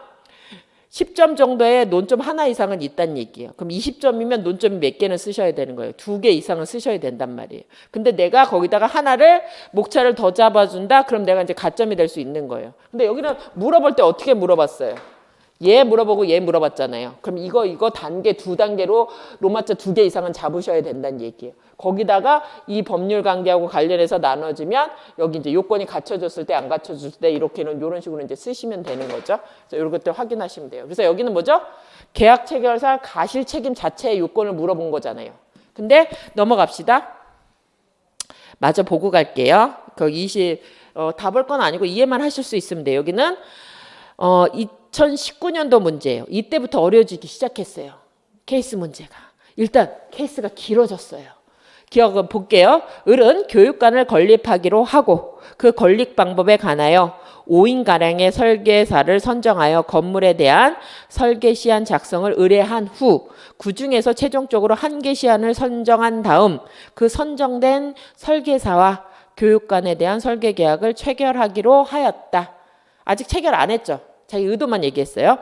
10점 정도의 논점 하나 이상은 있다는 얘기예요. 그럼 20점이면 논점이 몇 개는 쓰셔야 되는 거예요. 2개 이상은 쓰셔야 된단 말이에요. 근데 내가 거기다가 하나를 목차를 더 잡아준다? 그럼 내가 이제 가점이 될 수 있는 거예요. 근데 여기는 물어볼 때 어떻게 물어봤어요? 얘 물어보고 얘 물어봤잖아요. 그럼 이거 단계 2단계로 로마자 2개 이상은 잡으셔야 된다는 얘기예요. 거기다가 이 법률 관계하고 관련해서 나눠지면 여기 이제 요건이 갖춰졌을 때 안 갖춰졌을 때 이렇게는 이런 식으로 이제 쓰시면 되는 거죠. 그래서 이런 것들 확인하시면 돼요. 그래서 여기는 뭐죠? 계약 체결사 가실 책임 자체의 요건을 물어본 거잖아요. 근데 넘어갑시다. 마저 보고 갈게요. 그 다 볼 건 아니고 이해만 하실 수 있으면 돼요. 여기는 2019년도 문제예요. 이때부터 어려워지기 시작했어요. 케이스 문제가. 일단 케이스가 길어졌어요. 기억을 볼게요. 을은 교육관을 건립하기로 하고 그 건립 방법에 관하여 5인가량의 설계사를 선정하여 건물에 대한 설계 시안 작성을 의뢰한 후 그중에서 최종적으로 한계 시안을 선정한 다음 그 선정된 설계사와 교육관에 대한 설계 계약을 체결하기로 하였다. 아직 체결 안 했죠. 자기 의도만 얘기했어요.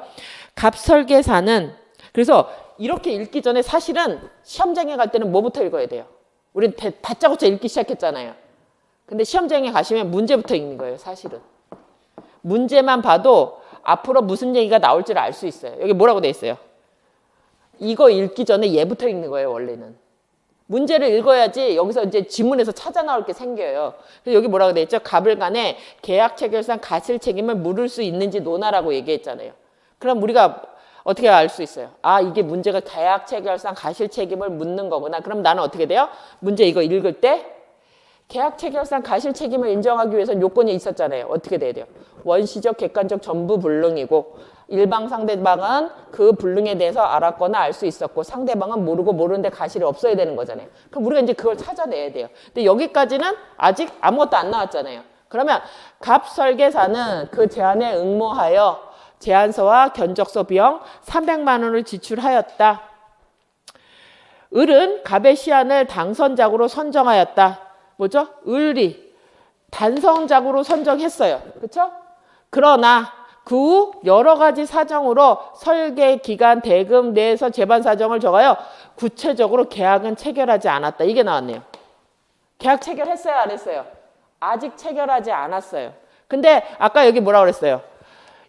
갑 설계사는 그래서 이렇게 읽기 전에 사실은 시험장에 갈 때는 뭐부터 읽어야 돼요? 우린 다짜고짜 읽기 시작했잖아요. 근데 시험장에 가시면 문제부터 읽는 거예요. 사실은. 문제만 봐도 앞으로 무슨 얘기가 나올지를 알 수 있어요. 여기 뭐라고 돼 있어요? 이거 읽기 전에 얘부터 읽는 거예요. 원래는. 문제를 읽어야지 여기서 이제 지문에서 찾아 나올 게 생겨요. 그래서 여기 뭐라고 돼 있죠? 갑을 간에 계약 체결상 가실 책임을 물을 수 있는지 논하라고 얘기했잖아요. 그럼 우리가 어떻게 알 수 있어요? 아, 이게 문제가 계약 체결상 가실 책임을 묻는 거구나. 그럼 나는 어떻게 돼요? 문제 이거 읽을 때 계약 체결상 가실 책임을 인정하기 위해서는 요건이 있었잖아요. 어떻게 돼야 돼요? 원시적, 객관적 전부 불능이고 일방 상대방은 그 불능에 대해서 알았거나 알 수 있었고 상대방은 모르고 모르는데 가실이 없어야 되는 거잖아요. 그럼 우리가 이제 그걸 찾아내야 돼요. 근데 여기까지는 아직 아무것도 안 나왔잖아요. 그러면 갑 설계사는 그 제안에 응모하여 제안서와 견적서 비용 300만 원을 지출하였다. 을은 갑의 시안을 당선작으로 선정하였다. 뭐죠? 을이 단성작으로 선정했어요. 그렇죠? 그러나 그 후 여러 가지 사정으로 설계 기간 대금 내에서 재반 사정을 적어요. 구체적으로 계약은 체결하지 않았다. 이게 나왔네요. 계약 체결했어요? 안 했어요? 아직 체결하지 않았어요. 근데 아까 여기 뭐라고 그랬어요?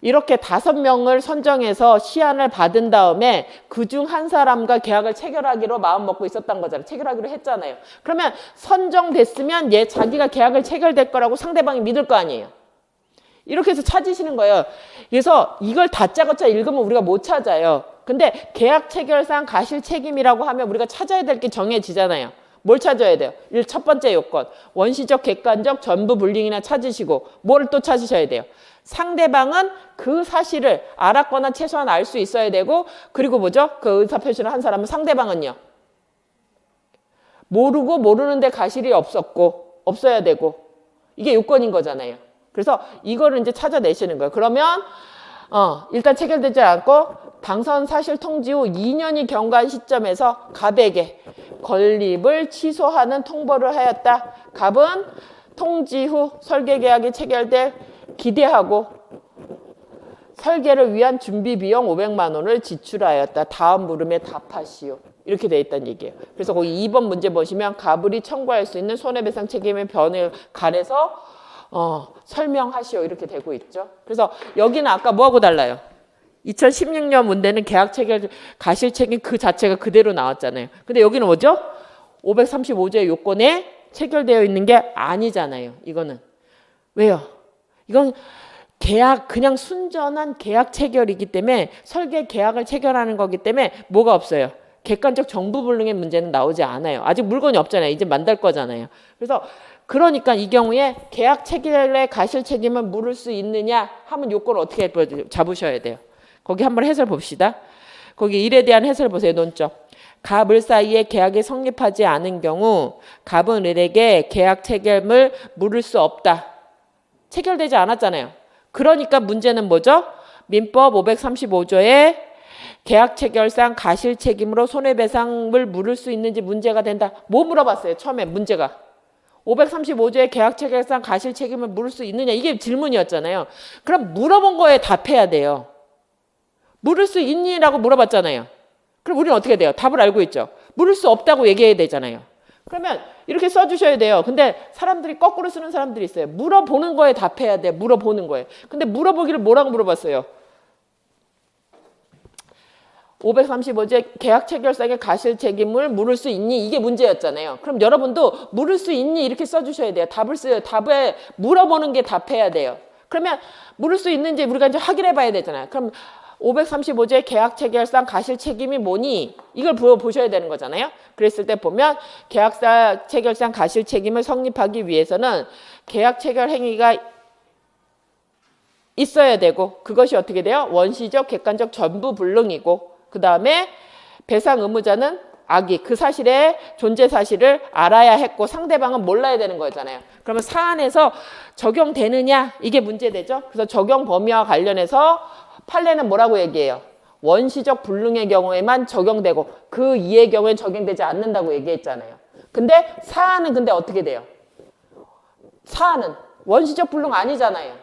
이렇게 5명을 선정해서 시안을 받은 다음에 그중 한 사람과 계약을 체결하기로 마음 먹고 있었던 거잖아요. 체결하기로 했잖아요. 그러면 선정됐으면 얘 자기가 계약을 체결될 거라고 상대방이 믿을 거 아니에요. 이렇게 해서 찾으시는 거예요. 그래서 이걸 다짜고짜 읽으면 우리가 못 찾아요. 근데 계약 체결상 가실 책임이라고 하면 우리가 찾아야 될 게 정해지잖아요. 뭘 찾아야 돼요? 첫 번째 요건. 원시적, 객관적, 전부 불능이나 찾으시고 뭐를 또 찾으셔야 돼요? 상대방은 그 사실을 알았거나 최소한 알 수 있어야 되고 그리고 뭐죠? 그 의사표시를 한 사람은 상대방은요. 모르고 모르는데 가실이 없었고 없어야 되고 이게 요건인 거잖아요. 그래서 이거를 이제 찾아내시는 거예요. 그러면 일단 체결되지 않고 당선 사실 통지 후 2년이 경과한 시점에서 갑에게 건립을 취소하는 통보를 하였다. 갑은 통지 후 설계 계약이 체결될 기대하고 설계를 위한 준비 비용 500만 원을 지출하였다. 다음 물음에 답하시오. 이렇게 돼 있다는 얘기예요. 그래서 거기 2번 문제 보시면 가불이 청구할 수 있는 손해배상 책임의 변에 관해서 설명하시오. 이렇게 되고 있죠. 그래서 여기는 아까 뭐하고 달라요? 2016년 문제는 계약 체결 가실 책임 그 자체가 그대로 나왔잖아요. 근데 여기는 뭐죠? 535조의 요건에 체결되어 있는 게 아니잖아요. 이거는. 왜요? 이건 계약 그냥 순전한 계약 체결이기 때문에 설계 계약을 체결하는 거기 때문에 뭐가 없어요. 객관적 정부 불능의 문제는 나오지 않아요. 아직 물건이 없잖아요. 이제 만들 거잖아요. 그래서 그러니까 이 경우에 계약 체결에 가실 책임을 물을 수 있느냐 하면 요건을 어떻게 잡으셔야 돼요. 거기 한번 해설 봅시다. 거기 일에 대한 해설 보세요. 논점. 갑을 사이에 계약이 성립하지 않은 경우 갑은 을에게 계약 체결을 물을 수 없다. 체결되지 않았잖아요. 그러니까 문제는 뭐죠? 민법 535조에 계약 체결상 가실 책임으로 손해배상을 물을 수 있는지 문제가 된다. 뭐 물어봤어요? 처음에 문제가. 535조에 계약 체결상 가실 책임을 물을 수 있느냐. 이게 질문이었잖아요. 그럼 물어본 거에 답해야 돼요. 물을 수 있니라고 물어봤잖아요. 그럼 우리는 어떻게 돼요? 답을 알고 있죠. 물을 수 없다고 얘기해야 되잖아요. 그러면 이렇게 써주셔야 돼요. 근데 사람들이 거꾸로 쓰는 사람들이 있어요. 물어보는 거에 답해야 돼. 물어보는 거에. 근데 물어보기를 뭐라고 물어봤어요? 535조의 계약 체결상의 가실 책임을 물을 수 있니? 이게 문제였잖아요. 그럼 여러분도 물을 수 있니? 이렇게 써주셔야 돼요. 답에 물어보는 게 답해야 돼요. 그러면 물을 수 있는지 우리가 이제 확인해 봐야 되잖아요. 그럼 535조의 계약 체결상 가실 책임이 뭐니? 이걸 보셔야 되는 거잖아요. 그랬을 때 보면 계약사 체결상 가실 책임을 성립하기 위해서는 계약 체결 행위가 있어야 되고 그것이 어떻게 돼요? 원시적, 객관적 전부 불능이고 그 다음에 배상 의무자는 악이 그 사실의 존재 사실을 알아야 했고 상대방은 몰라야 되는 거잖아요. 그러면 사안에서 적용되느냐? 이게 문제되죠. 그래서 적용 범위와 관련해서 판례는 뭐라고 얘기해요? 원시적 불능의 경우에만 적용되고 그 이의 경우에 적용되지 않는다고 얘기했잖아요. 근데 사안은 근데 어떻게 돼요? 사안은 원시적 불능 아니잖아요.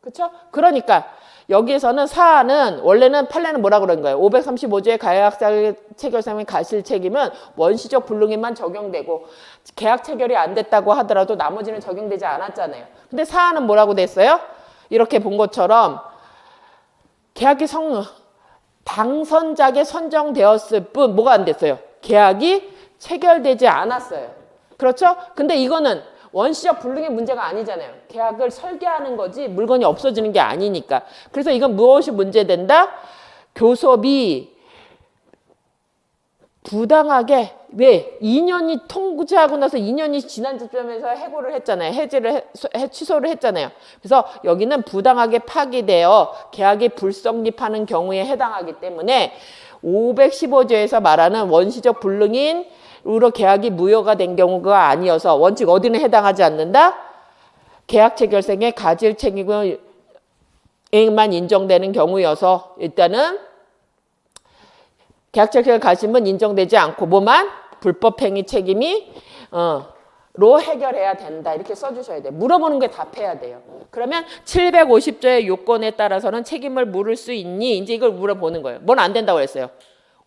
그렇죠? 그러니까 여기에서는 사안은 원래는 판례는 뭐라고 그런 거예요? 535조의 계약사 체결상의 가실 책임은 원시적 불능에만 적용되고 계약 체결이 안 됐다고 하더라도 나머지는 적용되지 않았잖아요. 근데 사안은 뭐라고 됐어요? 이렇게 본 것처럼 계약이 당선자에게 선정되었을 뿐 뭐가 안 됐어요? 계약이 체결되지 않았어요. 그렇죠? 근데 이거는 원시적 불능의 문제가 아니잖아요. 계약을 설계하는 거지 물건이 없어지는 게 아니니까. 그래서 이건 무엇이 문제된다? 교섭이 부당하게 왜 2년이 통지하고 나서 2년이 지난 시점에서 해고를 했잖아요. 취소를 했잖아요. 그래서 여기는 부당하게 파기되어 계약이 불성립하는 경우에 해당하기 때문에 515조에서 말하는 원시적 불능인 으로 계약이 무효가 된 경우가 아니어서 원칙 어디는 해당하지 않는다? 계약 체결상의 가질 책임만 인정되는 경우여서 일단은 계약 체결 가심은 인정되지 않고 뭐만 불법행위 책임이 로 해결해야 된다. 이렇게 써주셔야 돼요. 물어보는 게 답해야 돼요. 그러면 750조의 요건에 따라서는 책임을 물을 수 있니? 이제 이걸 물어보는 거예요. 뭔 안 된다고 했어요?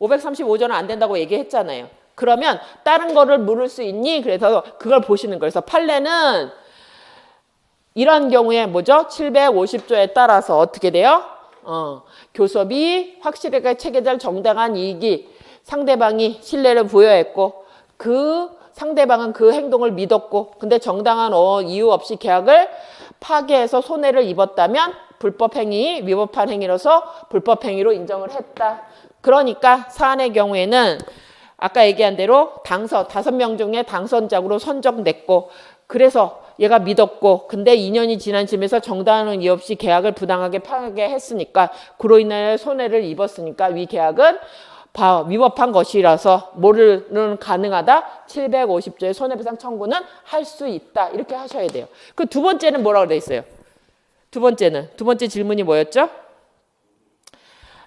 535조는 안 된다고 얘기했잖아요. 그러면 다른 거를 물을 수 있니? 그래서 그걸 보시는 거예요. 그래서 판례는 이런 경우에 뭐죠? 750조에 따라서 어떻게 돼요? 교섭이 확실하게 체계될 정당한 이익이 상대방이 신뢰를 부여했고 그 상대방은 그 행동을 믿었고 근데 정당한 이유 없이 계약을 파기해서 손해를 입었다면 불법행위, 위법한 행위로서 불법행위로 인정을 했다. 그러니까 사안의 경우에는 아까 얘기한 대로 5명 중에 당선자로 선정됐고 그래서 얘가 믿었고 근데 2년이 지난 쯤에서 정당한 이유 없이 계약을 부당하게 파기했으니까 그로 인해 손해를 입었으니까 위 계약은 위법한 것이라서 뭐는 가능하다? 750조의 손해배상 청구는 할 수 있다. 이렇게 하셔야 돼요. 그 두 번째는 뭐라고 돼 있어요? 두 번째 질문이 뭐였죠?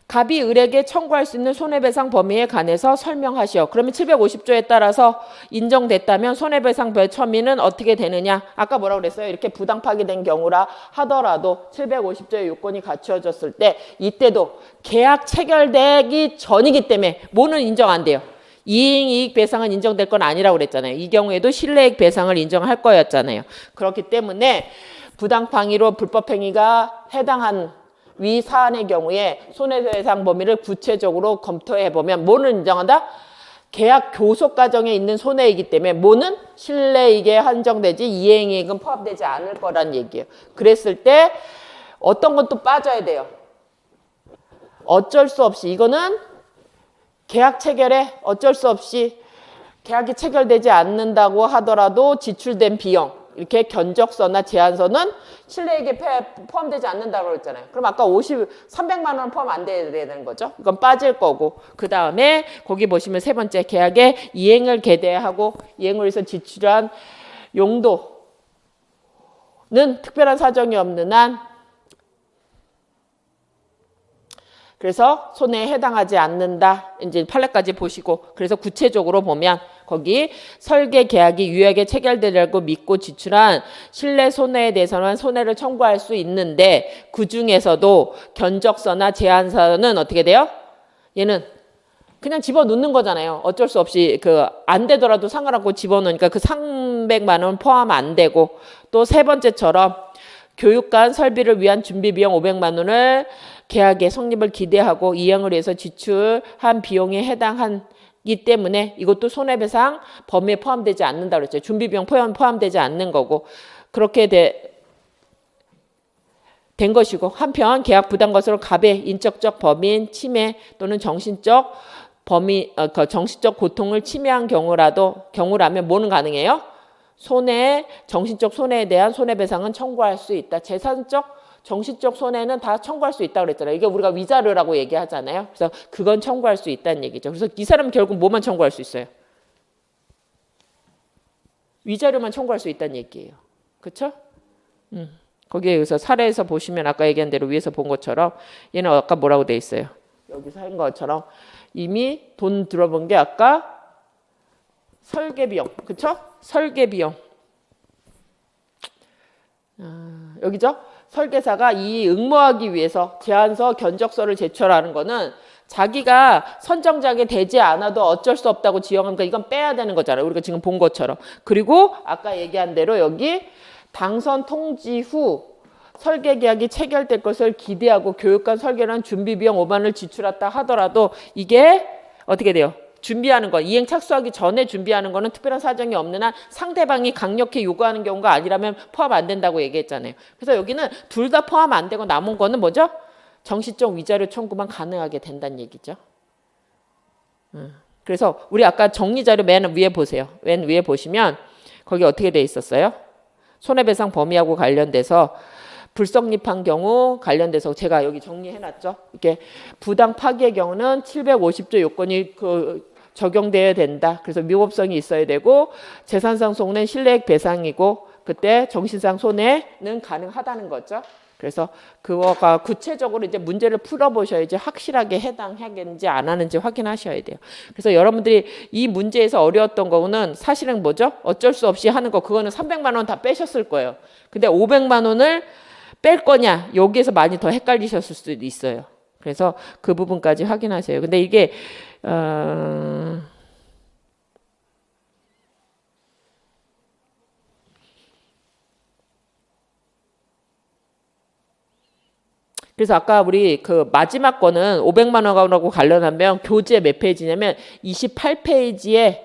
갑이 을에게 청구할 수 있는 손해배상 범위에 관해서 설명하시오. 그러면 750조에 따라서 인정됐다면 손해배상 첨의는 어떻게 되느냐? 아까 뭐라고 그랬어요? 이렇게 부당 파기된 경우라 하더라도 750조의 요건이 갖추어졌을 때 이때도 계약 체결되기 전이기 때문에 뭐는 인정 안 돼요? 이익 배상은 인정될 건 아니라고 그랬잖아요. 이 경우에도 실내익 배상을 인정할 거였잖아요. 그렇기 때문에 부당방위로 불법행위가 해당한 위 사안의 경우에 손해배상 범위를 구체적으로 검토해보면 뭐는 인정한다? 계약 교섭 과정에 있는 손해이기 때문에 뭐는 실내익에 한정되지 이행이익은 포함되지 않을 거란 얘기예요. 그랬을 때 어떤 것도 빠져야 돼요. 어쩔 수 없이 이거는 계약 체결에 어쩔 수 없이 계약이 체결되지 않는다고 하더라도 지출된 비용 이렇게 견적서나 제한서는 실내익에 포함되지 않는다고 그랬잖아요. 그럼 아까 300만 원 포함 안 돼야 되는 거죠. 이건 빠질 거고 그 다음에 거기 보시면 세 번째 계약에 이행을 개대하고 이행을 위해서 지출한 용도는 특별한 사정이 없는 한 그래서 손해에 해당하지 않는다. 이제 판례까지 보시고 그래서 구체적으로 보면 거기 설계 계약이 유효하게 체결되려고 믿고 지출한 실내 손해에 대해서는 손해를 청구할 수 있는데 그 중에서도 견적서나 제한서는 어떻게 돼요? 얘는 그냥 집어넣는 거잖아요. 어쩔 수 없이 안 되더라도 상관없고 집어넣으니까 그 300만 원 포함 안 되고 또 세 번째처럼 교육관 설비를 위한 준비 비용 500만 원을 계약의 성립을 기대하고 이행을 위해서 지출한 비용에 해당하기 때문에 이것도 손해배상 범위에 포함되지 않는다고 그랬죠. 준비 비용 포함되지 않는 거고 그렇게 된 것이고 한편 계약 부당 것으로 갑의 인적적 범인 침해 또는 정신적 고통을 침해한 경우라면 뭐는 가능해요? 정신적 손해에 대한 손해배상은 청구할 수 있다. 재산적, 정신적 손해는 다 청구할 수 있다고 그랬잖아요. 이게 우리가 위자료라고 얘기하잖아요. 그래서 그건 청구할 수 있다는 얘기죠. 그래서 이 사람은 결국 뭐만 청구할 수 있어요? 위자료만 청구할 수 있다는 얘기예요. 그렇죠? 거기에 여기서 사례에서 보시면 아까 얘기한 대로 위에서 본 것처럼 얘는 아까 뭐라고 돼 있어요? 여기서 한 것처럼 이미 돈 들어본 게 아까 설계비용, 그렇죠? 설계비용. 여기죠? 설계사가 이 응모하기 위해서 제안서, 견적서를 제출하는 거는 자기가 선정자게 되지 않아도 어쩔 수 없다고 지정하니까 이건 빼야 되는 거잖아요. 우리가 지금 본 것처럼. 그리고 아까 얘기한 대로 여기 당선 통지 후 설계 계약이 체결될 것을 기대하고 교육관 설계는 준비 비용 5만 원을 지출했다 하더라도 이게 어떻게 돼요? 준비하는 거, 이행 착수하기 전에 준비하는 거는 특별한 사정이 없는 한 상대방이 강력히 요구하는 경우가 아니라면 포함 안 된다고 얘기했잖아요. 그래서 여기는 둘 다 포함 안 되고 남은 거는 뭐죠? 정신적 위자료 청구만 가능하게 된다는 얘기죠. 그래서 우리 아까 정리자료 맨 위에 보세요. 맨 위에 보시면 거기 어떻게 돼 있었어요? 손해배상 범위하고 관련돼서 불성립한 경우 관련돼서 제가 여기 정리해놨죠. 이렇게 부당 파기의 경우는 750조 요건이 적용돼야 된다. 그래서 미흡성이 있어야 되고 재산상 손해는 실내액 배상이고 그때 정신상 손해는 가능하다는 거죠. 그래서 그거가 구체적으로 이제 문제를 풀어보셔야지 확실하게 해당하겠는지 안 하는지 확인하셔야 돼요. 그래서 여러분들이 이 문제에서 어려웠던 거는 사실은 뭐죠? 어쩔 수 없이 하는 거 그거는 300만 원 다 빼셨을 거예요. 근데 500만 원을 뺄 거냐 여기에서 많이 더 헷갈리셨을 수도 있어요. 그래서 그 부분까지 확인하세요. 근데 이게 그래서 아까 우리 그 마지막 거는 500만 원하고 관련하면 교재 몇 페이지냐면 28페이지에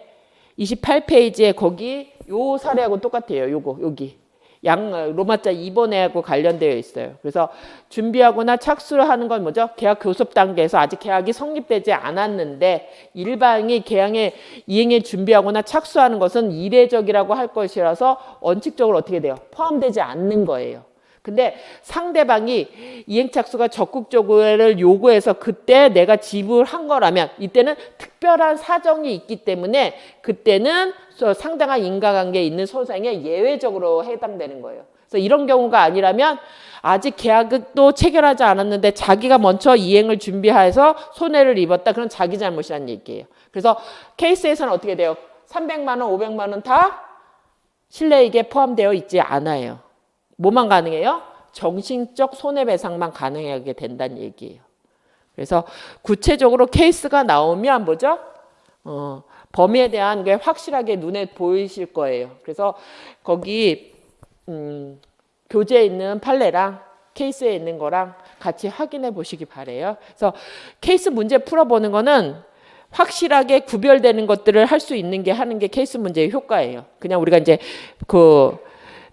거기 요 사례하고 똑같아요. 요거 여기 로마자 2번에하고 관련되어 있어요. 그래서 준비하거나 착수를 하는 건 뭐죠? 계약 교섭 단계에서 아직 계약이 성립되지 않았는데 일방이 계약에 이행에 준비하거나 착수하는 것은 이례적이라고 할 것이라서 원칙적으로 어떻게 돼요? 포함되지 않는 거예요. 근데 상대방이 이행 착수가 적극적으로 요구해서 그때 내가 지불한 거라면 이때는 특별한 사정이 있기 때문에 그때는 상당한 인과관계에 있는 손상에 예외적으로 해당되는 거예요. 그래서 이런 경우가 아니라면 아직 계약도 체결하지 않았는데 자기가 먼저 이행을 준비해서 손해를 입었다. 그건 자기 잘못이라는 얘기예요. 그래서 케이스에서는 어떻게 돼요? 300만 원, 500만 원 다 실내이익에 포함되어 있지 않아요. 뭐만 가능해요? 정신적 손해배상만 가능하게 된다는 얘기예요. 그래서 구체적으로 케이스가 나오면 뭐죠? 범위에 대한 게 확실하게 눈에 보이실 거예요. 그래서 거기 교재에 있는 판례랑 케이스에 있는 거랑 같이 확인해 보시기 바래요. 그래서 케이스 문제 풀어보는 거는 확실하게 구별되는 것들을 할 수 있는 게 하는 게 케이스 문제의 효과예요. 그냥 우리가 이제 그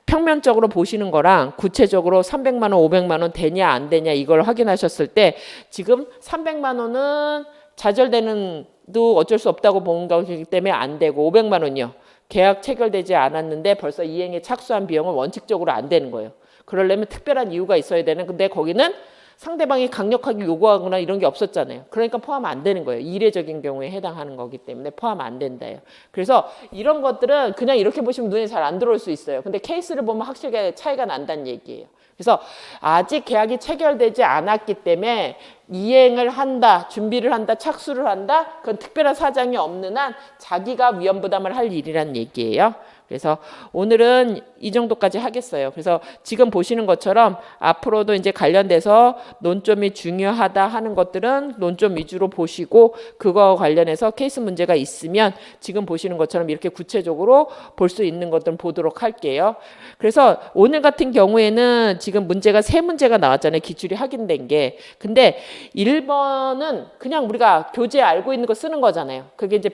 평면적으로 보시는 거랑 구체적으로 300만 원, 500만 원 되냐 안 되냐 이걸 확인하셨을 때 지금 300만 원은 좌절되는도 어쩔 수 없다고 보는 것이기 때문에 안 되고 500만 원이요. 계약 체결되지 않았는데 벌써 이행에 착수한 비용은 원칙적으로 안 되는 거예요. 그러려면 특별한 이유가 있어야 되는 근데 거기는 상대방이 강력하게 요구하거나 이런 게 없었잖아요. 그러니까 포함 안 되는 거예요. 이례적인 경우에 해당하는 거기 때문에 포함 안 된다요. 그래서 이런 것들은 그냥 이렇게 보시면 눈에 잘 안 들어올 수 있어요. 근데 케이스를 보면 확실하게 차이가 난다는 얘기예요. 그래서 아직 계약이 체결되지 않았기 때문에 이행을 한다, 준비를 한다, 착수를 한다. 그건 특별한 사정이 없는 한 자기가 위험 부담을 할 일이란 얘기예요. 그래서 오늘은 이 정도까지 하겠어요. 그래서 지금 보시는 것처럼 앞으로도 이제 관련돼서 논점이 중요하다 하는 것들은 논점 위주로 보시고 그거와 관련해서 케이스 문제가 있으면 지금 보시는 것처럼 이렇게 구체적으로 볼 수 있는 것들은 보도록 할게요. 그래서 오늘 같은 경우에는 지금 문제가 세 문제가 나왔잖아요. 기출이 확인된 게. 근데 1번은 그냥 우리가 교재에 알고 있는 거 쓰는 거잖아요. 그게 이제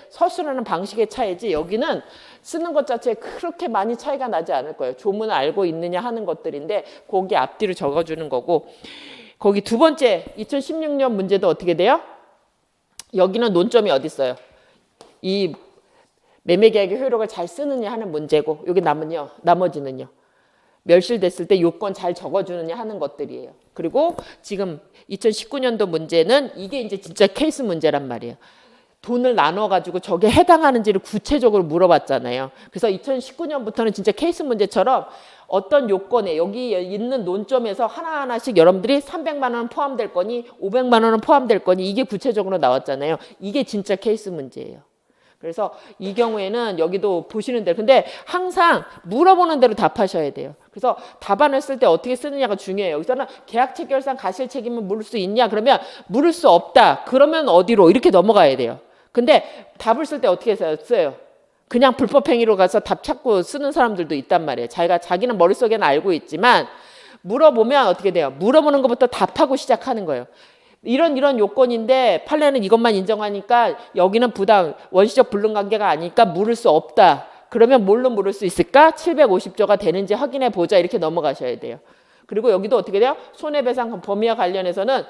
서술하는 방식의 차이지 여기는 쓰는 것 자체에 그렇게 많이 차이가 나지 않을 거예요. 조문을 알고 있느냐 하는 것들인데 거기 앞뒤로 적어주는 거고 거기 두 번째 2016년 문제도 어떻게 돼요? 여기는 논점이 어디 있어요? 이 매매계약의 효력을 잘 쓰느냐 하는 문제고 여기 나머지는요. 멸실됐을 때 요건 잘 적어주느냐 하는 것들이에요. 그리고 지금 2019년도 문제는 이게 이제 진짜 케이스 문제란 말이에요. 돈을 나눠가지고 저게 해당하는지를 구체적으로 물어봤잖아요. 그래서 2019년부터는 진짜 케이스 문제처럼 어떤 요건에 여기 있는 논점에서 하나하나씩 여러분들이 300만 원은 포함될 거니 500만 원은 포함될 거니 이게 구체적으로 나왔잖아요. 이게 진짜 케이스 문제예요. 그래서 이 경우에는 여기도 보시는 대로 근데 항상 물어보는 대로 답하셔야 돼요. 그래서 답안을 쓸 때 어떻게 쓰느냐가 중요해요. 여기서는 계약 체결상 가실 책임은 물을 수 있냐 그러면 물을 수 없다. 그러면 어디로 이렇게 넘어가야 돼요. 근데 답을 쓸 때 어떻게 써요? 그냥 불법 행위로 가서 답 찾고 쓰는 사람들도 있단 말이에요. 자기는 머릿속에는 알고 있지만 물어보면 어떻게 돼요? 물어보는 것부터 답하고 시작하는 거예요. 이런 요건인데 판례는 이것만 인정하니까 여기는 부당 원시적 불능관계가 아니니까 물을 수 없다. 그러면 뭘로 물을 수 있을까? 750조가 되는지 확인해 보자 이렇게 넘어가셔야 돼요. 그리고 여기도 어떻게 돼요? 손해배상 범위와 관련해서는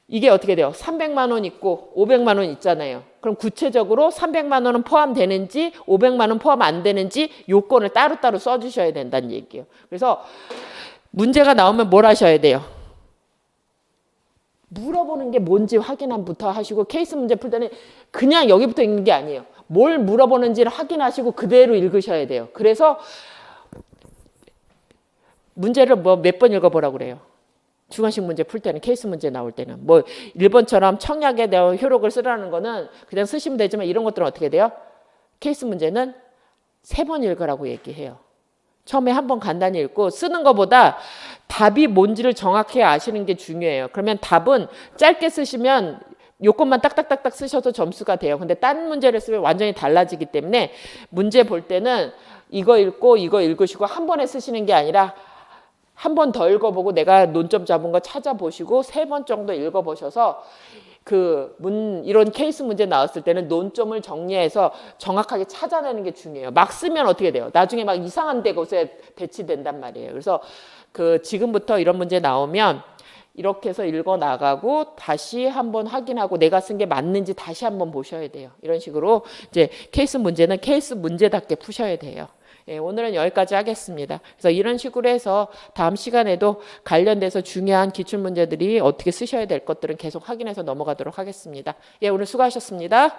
이게 어떻게 돼요? 300만 원 있고 500만 원 있잖아요. 그럼 구체적으로 300만 원은 포함되는지 500만 원 포함 안 되는지 요건을 따로따로 써주셔야 된다는 얘기예요. 그래서 문제가 나오면 뭘 하셔야 돼요? 물어보는 게 뭔지 확인부터 하시고 케이스 문제 풀 때는 그냥 여기부터 읽는 게 아니에요. 뭘 물어보는지를 확인하시고 그대로 읽으셔야 돼요. 그래서 문제를 몇 번 읽어보라고 그래요. 주관식 문제 풀 때는 케이스 문제 나올 때는 뭐 1번처럼 청약에 대한 효력을 쓰라는 거는 그냥 쓰시면 되지만 이런 것들은 어떻게 돼요? 케이스 문제는 3번 읽으라고 얘기해요. 처음에 한 번 간단히 읽고 쓰는 것보다 답이 뭔지를 정확히 아시는 게 중요해요. 그러면 답은 짧게 쓰시면 요건만 딱딱딱딱 쓰셔도 점수가 돼요. 근데 딴 문제를 쓰면 완전히 달라지기 때문에 문제 볼 때는 이거 읽고 이거 읽으시고 한 번에 쓰시는 게 아니라 한 번 더 읽어보고 내가 논점 잡은 거 찾아보시고 3번 정도 읽어보셔서 이런 케이스 문제 나왔을 때는 논점을 정리해서 정확하게 찾아내는 게 중요해요. 막 쓰면 어떻게 돼요? 나중에 막 이상한 데 곳에 배치된단 말이에요. 그래서 지금부터 이런 문제 나오면 이렇게 해서 읽어 나가고 다시 한번 확인하고 내가 쓴 게 맞는지 다시 한번 보셔야 돼요. 이런 식으로 이제 케이스 문제는 케이스 문제답게 푸셔야 돼요. 예, 오늘은 여기까지 하겠습니다. 그래서 이런 식으로 해서 다음 시간에도 관련돼서 중요한 기출문제들이 어떻게 쓰셔야 될 것들은 계속 확인해서 넘어가도록 하겠습니다. 예, 오늘 수고하셨습니다.